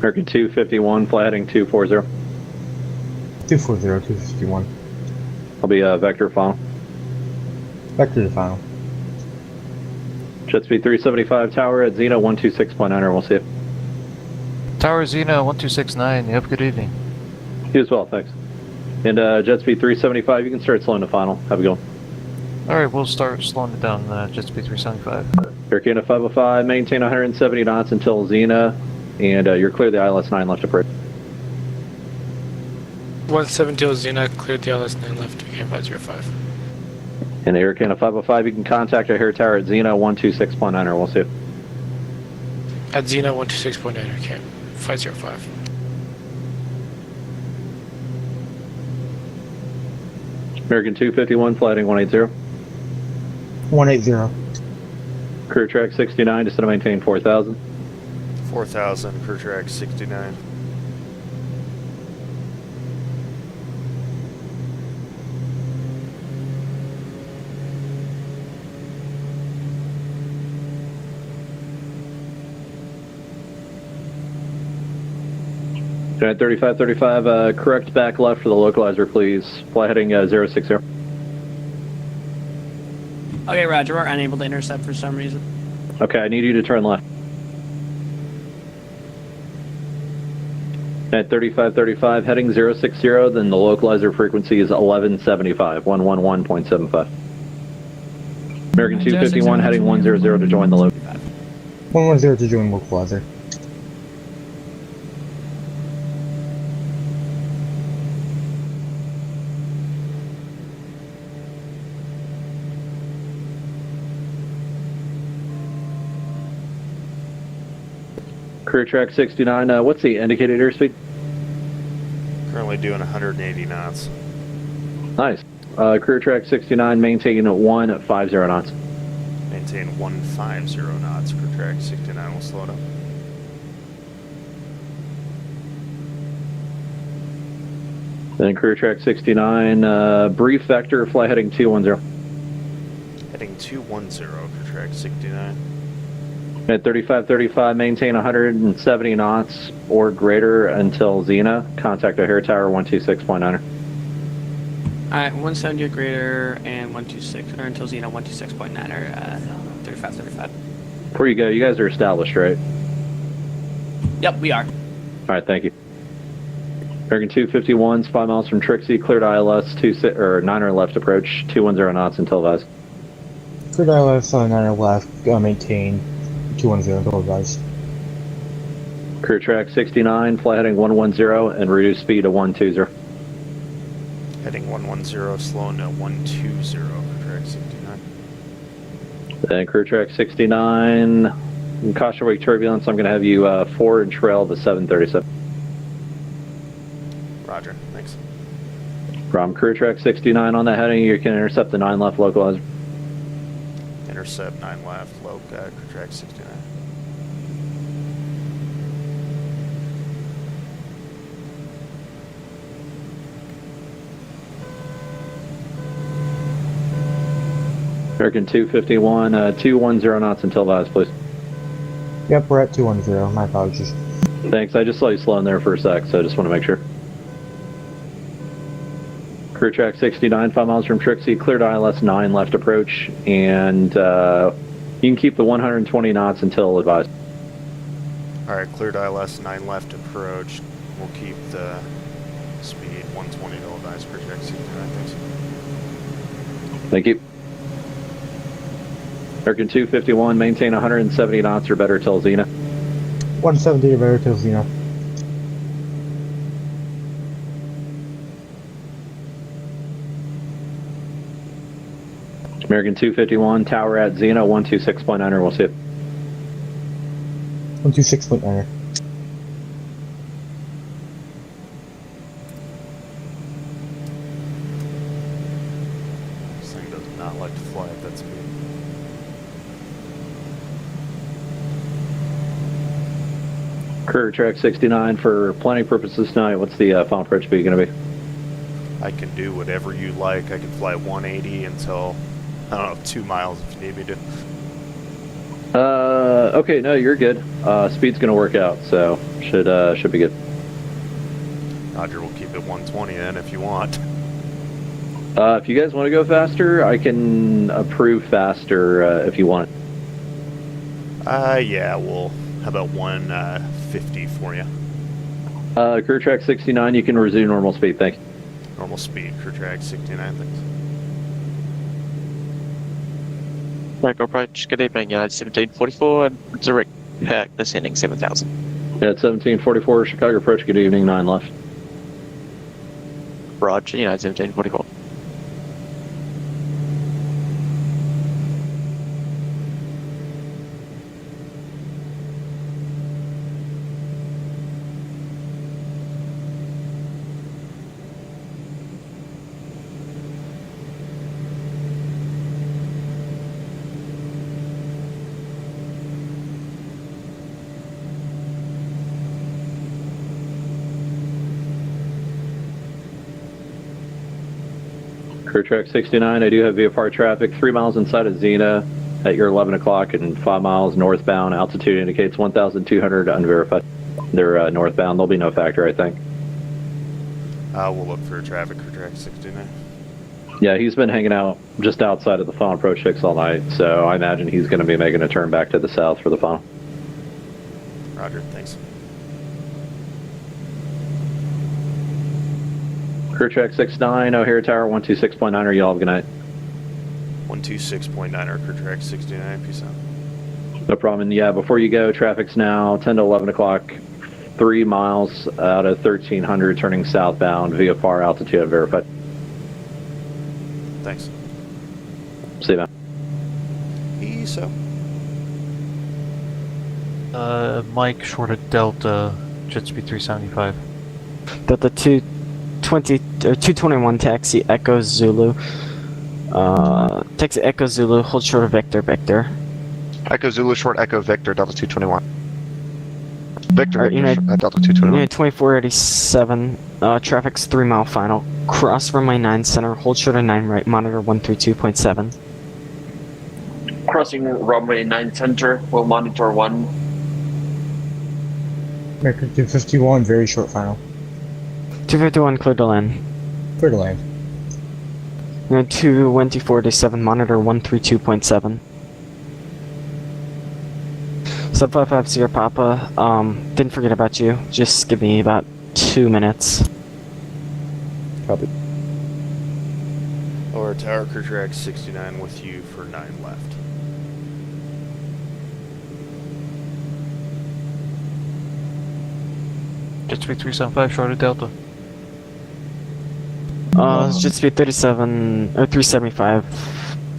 American 251, fly heading 240. 240, 251. I'll be vector final. Vector to final. Jet speed 375, tower at Xena 126.9, we'll see you. Tower Xena 1269, you have a good evening. You as well, thanks. And jet speed 375, you can start slowing to final. Have a good one. Alright, we'll start slowing it down, jet speed 375. Air Canada 505, maintain 170 knots until Xena, and you're clear the ILS 9 left approach. 170 till Xena, clear the ILS 9 left, Canada 505. And Air Canada 505, you can contact our hair tower at Xeno 126.9, we'll see you. At Xeno 126.9, okay. 505. American 251, flighting 180. 180. Crew track 69, descend to maintain 4,000. 4,000, crew track 69. United 3535, correct back left for the localizer, please. Fly heading 060. Okay, Roger. We're unable to intercept for some reason. Okay, I need you to turn left. At 3535, heading 060, then the localizer frequency is 1175, 111.75. American 251, heading 100 to join the local. 110 to join localizer. Career track 69, what's the indicated airspeed? Currently doing 180 knots. Nice. Career track 69, maintain 150 knots. Maintain 150 knots. Crew track 69 will slow down. Then career track 69, brief vector, fly heading 210. Heading 210, crew track 69. At 3535, maintain 170 knots or greater until Xena. Contact O'Hare Tower 126.9. Alright, 170 or greater and 126, or until Xeno 126.9 or 3535. Before you go, you guys are established, right? Yep, we are. Alright, thank you. American 251's 5 miles from Trixie, cleared ILS 9er left approach, 210 knots until advised. Cleared ILS on 9er left, maintain 210 until advised. Career track 69, fly heading 110 and reduce speed to 120. Heading 110, slowing to 120, crew track 69. Then career track 69, caution wake turbulence, I'm going to have you forward trail the 737. Roger, thanks. From career track 69 on that heading, you can intercept the 9 left localizer. Intercept 9 left, low, crew track 69. American 251, 210 knots until advised, please. Yep, we're at 210. My apologies. Thanks, I just saw you slowing there for a sec, so I just want to make sure. Career track 69, 5 miles from Trixie, cleared ILS 9 left approach, and you can keep the 120 knots until advised. Alright, cleared ILS 9 left approach. We'll keep the speed 120 to advise, career track 69, thanks. Thank you. American 251, maintain 170 knots or better till Xena. 170 or better till Xena. American 251, tower at Xena 126.9, we'll see it. 126.9. This thing does not like to fly at that speed. Career track 69, for planning purposes tonight, what's the final approach speed going to be? I can do whatever you like. I can fly 180 until, I don't know, 2 miles if you need me to. Okay, no, you're good. Speed's going to work out, so should be good. Roger, we'll keep it 120 then if you want. If you guys want to go faster, I can approve faster if you want. Yeah, well, how about 150 for you? Career track 69, you can resume normal speed, thank you. Normal speed, crew track 69, thanks. Local approach, good evening, United 1744, and direct descending 7000. Yeah, at 1744, Chicago approach, good evening, 9 left. Roger, United 1744. Crew track 69, I do have VFR traffic 3 miles inside of Xena at your 11 o'clock and 5 miles northbound. Altitude indicates 1,200 unverified. They're northbound. There'll be no factor, I think. We'll look for traffic for track 69. Yeah, he's been hanging out just outside of the final approach fix all night, so I imagine he's going to be making a turn back to the south for the final. Roger, thanks. Crew track 69, O'Hare Tower 126.9, y'all have a good night. 126.9, crew track 69, peace out. No problem. And yeah, before you go, traffic's now 10 to 11 o'clock, 3 miles out of 1300, turning southbound, VFR altitude verified. Thanks. See you, man. Peace out. Mike, short of Delta, jet speed 375. Delta 221 taxi Echo Zulu. Taxi Echo Zulu, hold short of Victor. Echo Zulu, short Echo Victor, Delta 221. Victor, United, Delta 221. Unit 2487, traffic's 3 mile final. Cross runway 9 center, hold short of 9 right, monitor 132.7. Crossing runway 9 center, we'll monitor 1. American 251, very short final. 251, clear to land. Clear to land. Unit 2487, monitor 132.7. Sub 550 Papa, didn't forget about you. Just give me about 2 minutes. Copy. Or Tower crew track 69 with you for 9 left. Jet speed 375, short of Delta. Jet speed 37, or 375,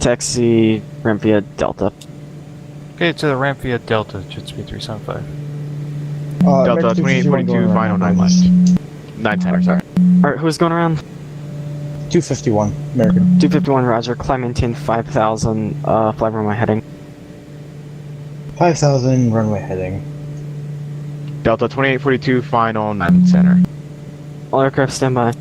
taxi ramp via Delta. Okay, to the ramp via Delta, jet speed 375. Delta 2842, final 9 left. 9 center, sorry. Alright, who's going around? 251, American. 251, roger. Climb maintain 5,000, fly runway heading. 5,000, runway heading. Delta 2842, final 9 center. All aircraft standby.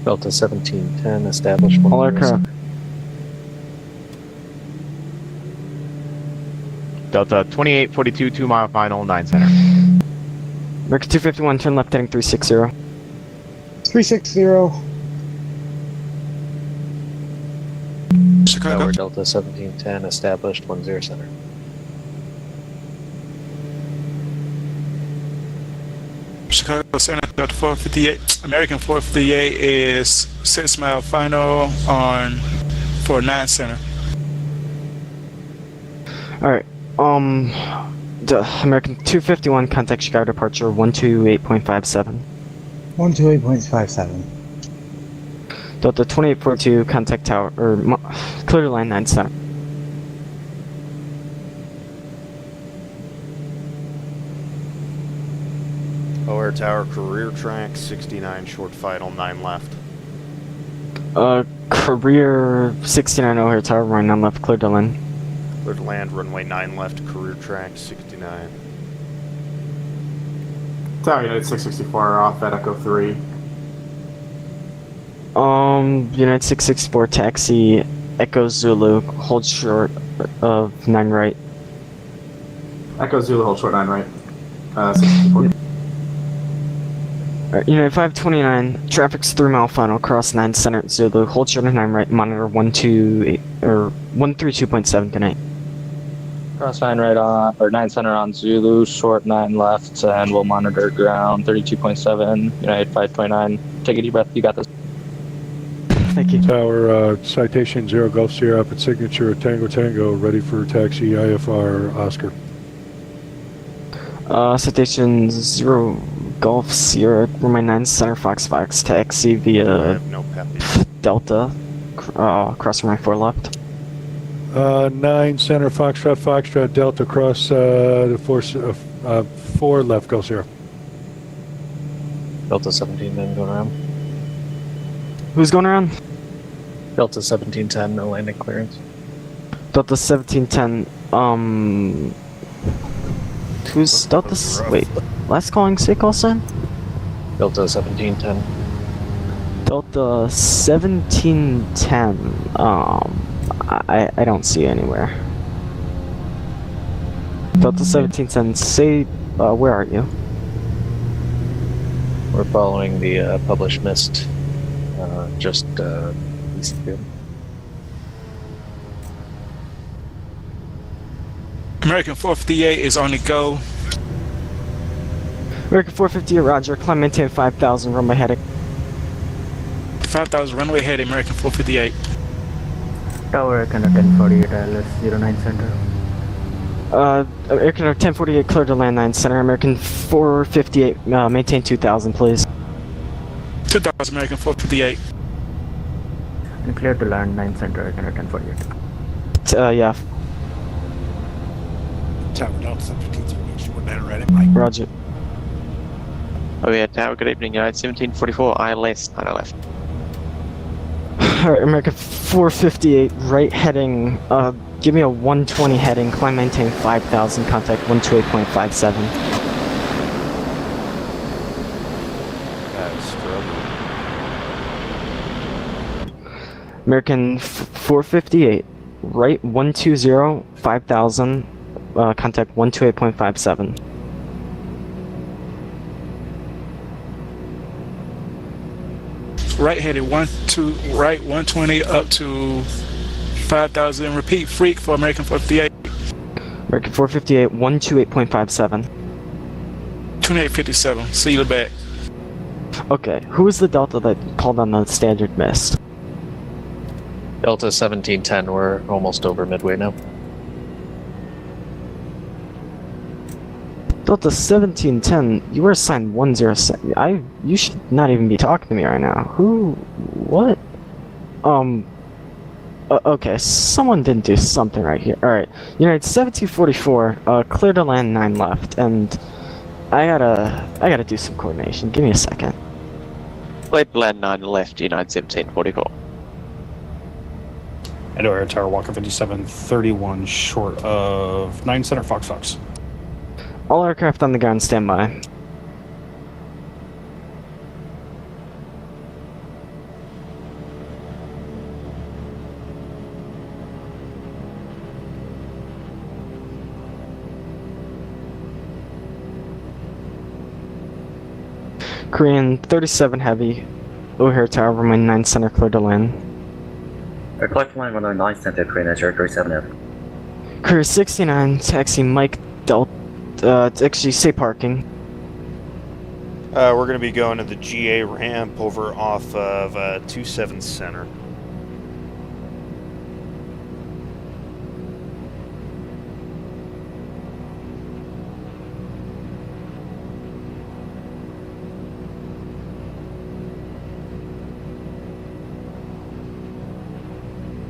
Delta 1710, established. All aircraft. Delta 2842, 2 mile final, 9 center. American 251, turn left heading 360. 360. Tower Delta 1710, established, 10 center. Chicago Center, Delta 458, American 458 is 6 mile final for 9 center. Alright, the American 251, contact Chicago departure 128.57. 128.57. Delta 2842, contact tower, clear to line 9 center. OR Tower career track 69, short final 9 left. Career 69 O'Hare Tower, runway 9 left, clear to land. Clear to land, runway 9 left, career track 69. Tower United 664 off at Echo 3. United 664 taxi Echo Zulu, hold short of 9 right. Echo Zulu, hold short 9 right. 664. Unit 529, traffic's 3 mile final, cross 9 center Zulu, hold short of 9 right, monitor 132.7 tonight. Cross 9 right on, or 9 center on Zulu, short 9 left, and we'll monitor ground 32.7, United 529. Take a deep breath, you got this. Thank you. Tower, citation 0 Gulf Sierra up at signature Tango Tango, ready for taxi IFR Oscar. Citation 0 Golf Sierra, runway 9 center Fox taxi via Delta, cross runway 4 left. 9 center Foxtrot Delta cross the 4 left Gulf Sierra. Delta 17 then going around. Who's going around? Delta 1710, no landing clearance. Delta 1710. Who's Delta? Wait, last calling say call sign? Delta 1710. Delta 1710. I don't see anywhere. Delta 1710. Say, where are you? We're following the published mist, just east of here. American 458 is on the go. American 450, Roger. Climb maintain 5,000. Runway heading. 5,000 runway head, American 458. Tower Aircraft 1048 ILS 09 center. Aircraft 1048 clear to land 9 center. American 458, maintain 2,000, please. 2,000 American 458. And clear to land 9 center Aircraft 1048. Yeah. Tower Delta 17 ready, Mike. Roger. Oh yeah, Tower, good evening, United 1744, ILS, 9 left. Alright, American 458, right heading, give me a 120 heading, climb maintain 5,000, contact 128.57. American 458, right 120, 5,000, contact 128.57. Right headed 120 up to 5,000. Repeat, freak for American 458. American 458, 128.57. 2857. See you back. Okay, who is the Delta that called on the standard mist? Delta 1710. We're almost over midway now. Delta 1710, you were assigned 107. You should not even be talking to me right now. Who? What? Okay, someone didn't do something right here. Alright, United 1744, clear to land 9 left, and I gotta do some coordination. Give me a second. Clear to land 9 left, United 1744. And Air Tower Walker 5731 short of 9 center Fox. All aircraft on the ground, stand by. Korean 37 Heavy, O'Hare Tower, remain 9 center, clear to land. Aircraft line 109 center, Korean 037 F. Korea 69, taxi Mike Delta. Actually, say parking. We're going to be going to the GA ramp over off of 27 Center.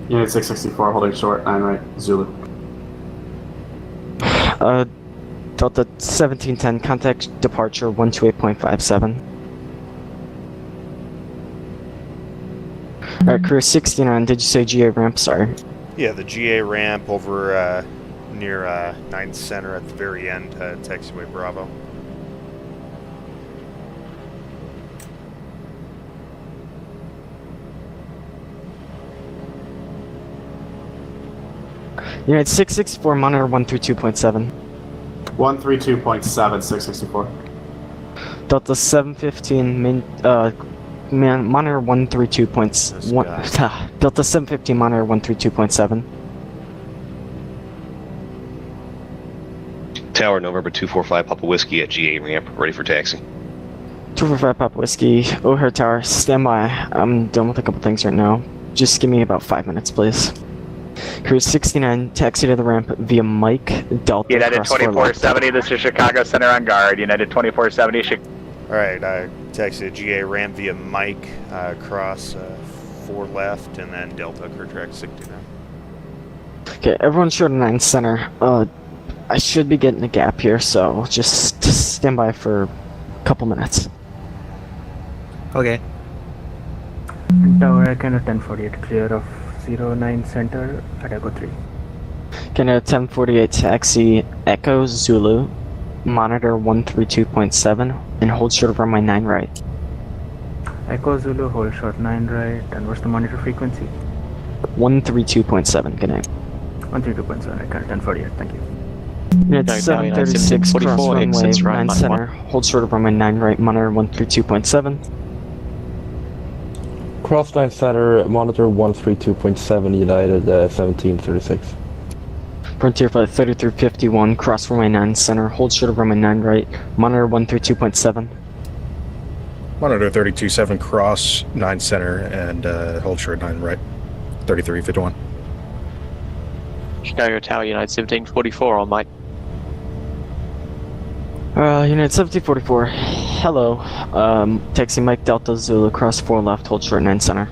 Unit 664 holding short, 9 right, Zulu. Delta 1710, contact departure 128.57. Alright, crew 69, did you say GA ramp? Sorry. Yeah, the GA ramp over near 9th Center at the very end, taxiway Bravo. Unit 664, monitor 132.7. 132.7, 664. Delta 715, monitor 132.1. Delta 715, monitor 132.7. Tower November 245 Papa Whiskey at GA ramp, ready for taxi. 245 Papa Whiskey, O'Hare Tower, stand by. I'm done with a couple things right now. Just give me about 5 minutes, please. Crew 69, taxi to the ramp via Mike Delta. United 2470, this is Chicago Center on guard. United 2470. Alright, taxi to GA ramp via Mike, cross 4 left, and then Delta, clear track 69. Okay, everyone's short of 9 center. I should be getting a gap here, so just stand by for a couple minutes. Okay. Tower Icon 1048 clear of 09 center at Echo 3. Gonna 1048 taxi Echo Zulu, monitor 132.7, and hold short of runway 9 right. Echo Zulu, hold short 9 right, and what's the monitor frequency? 132.7, good night. 132.7, I got 1048, thank you. Unit 736, cross runway 9 center, hold short of runway 9 right, monitor 132.7. Cross 9 center, monitor 132.7, United 1736. Frontier flight 3351, cross runway 9 center, hold short of runway 9 right, monitor 132.7. Monitor 32.7, cross 9 center, and hold short 9 right. 3351. Chicago Tower, United 1744 on mic. Unit 1744, hello. Taxi Mike Delta Zulu, cross 4 left, hold short 9 center.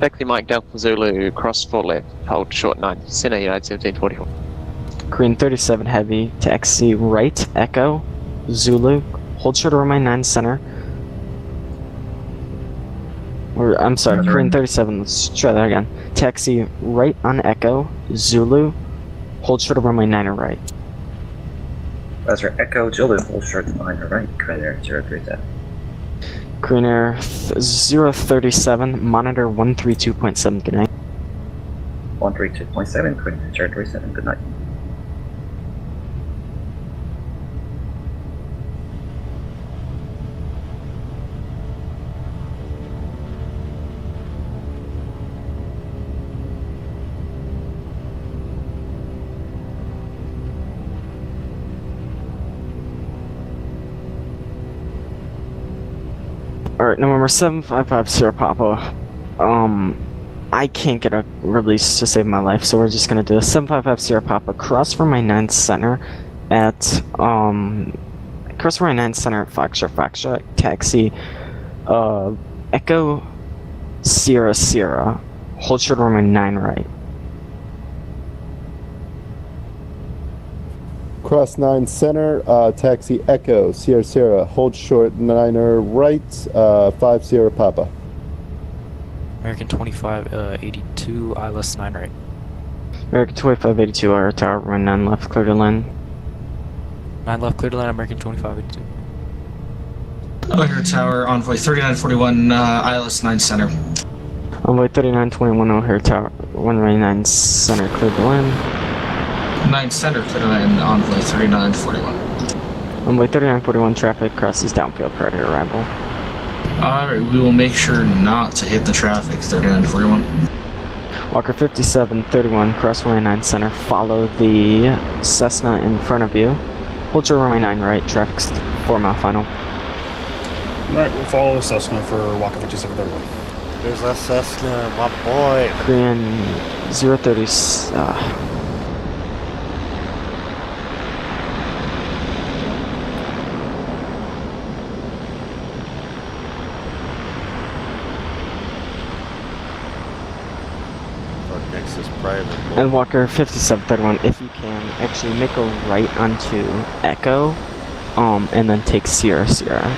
Taxi Mike Delta Zulu, cross 4 left, hold short 9 center, United 1744. Green 37 heavy, taxi right, Echo, Zulu, hold short of runway 9 center. Or, I'm sorry, Green 37, let's try that again. Taxi right on Echo, Zulu, hold short of runway 9 right. That's right, Echo Zulu, hold short 9 right, Greener 037. Greener 037, monitor 132.7, good night. 132.7, Greener 037, good night. Alright, November 7550 Papa. I can't get a release to save my life, so we're just gonna do a 7550 Papa, cross from my 9 center at, cross from my 9 center at Foxtrot, taxi, Echo Sierra Sierra, hold short of my 9 right. Cross 9 center, taxi Echo, Sierra Sierra, hold short 9er right, 50 Papa. American 2582, ILS 9 right. American 2582, our tower, run 9 left, clear to land. 9 left, clear to land, American 2582. O'Hare Tower, Envoy 3941, ILS 9 center. Envoy 3921, O'Hare Tower, runway 9 center, clear to land. 9 center, clear to land, Envoy 3941. Envoy 3941, traffic crosses downfield prior to arrival. Alright, we will make sure not to hit the traffic, 3941. Walker 5731, cross runway 9 center, follow the Cessna in front of you. Hold your runway 9 right, traffic's 4 mile final. Alright, we'll follow the Cessna for Walker 5731. There's that Cessna, my boy. Korean 030, and Walker 5731, if you can, actually make a right onto Echo, and then take Sierra Sierra.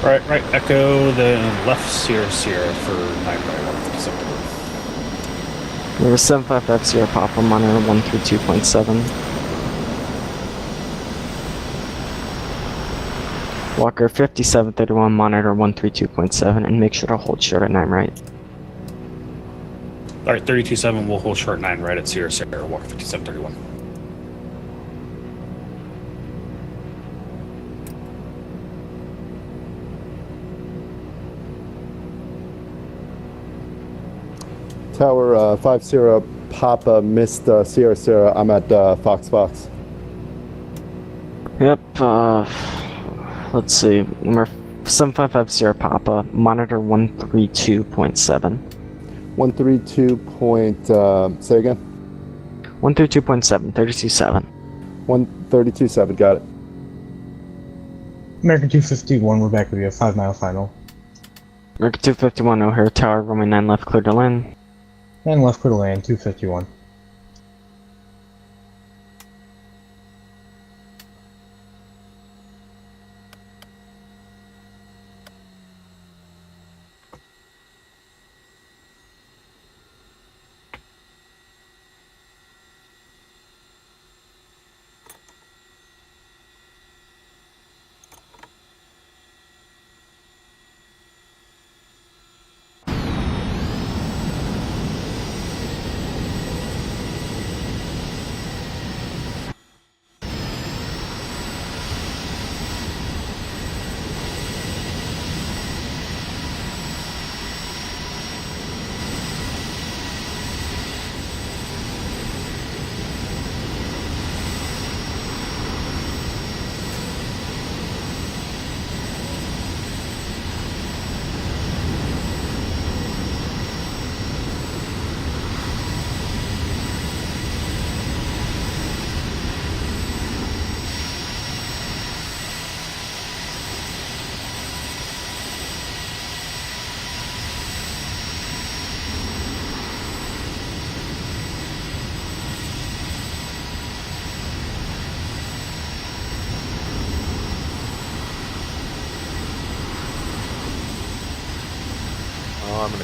Right, Echo, then left Sierra Sierra for 9 right, Walker 5731. There was 755 Sierra Papa, monitor 132.7. Walker 5731, monitor 132.7, and make sure to hold short at 9 right. Alright, 327 will hold short 9 right at Sierra Sierra, Walker 5731. Tower 50 Papa, missed Sierra Sierra, I'm at Fox. Yep, let's see, number 7550 Papa, monitor 132.7. 132. Say again? 132.7, 32.7. 132.7, got it. American 251, we're back with you, 5 mile final. American 251, O'Hare Tower, runway 9 left, clear to land. 9 left, clear to land, 251.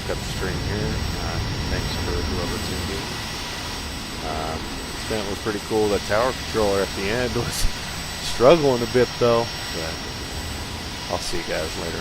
cut the string here. Thanks for whoever tuned in. That was pretty cool. The tower controller at the end was struggling a bit though. But I'll see you guys later.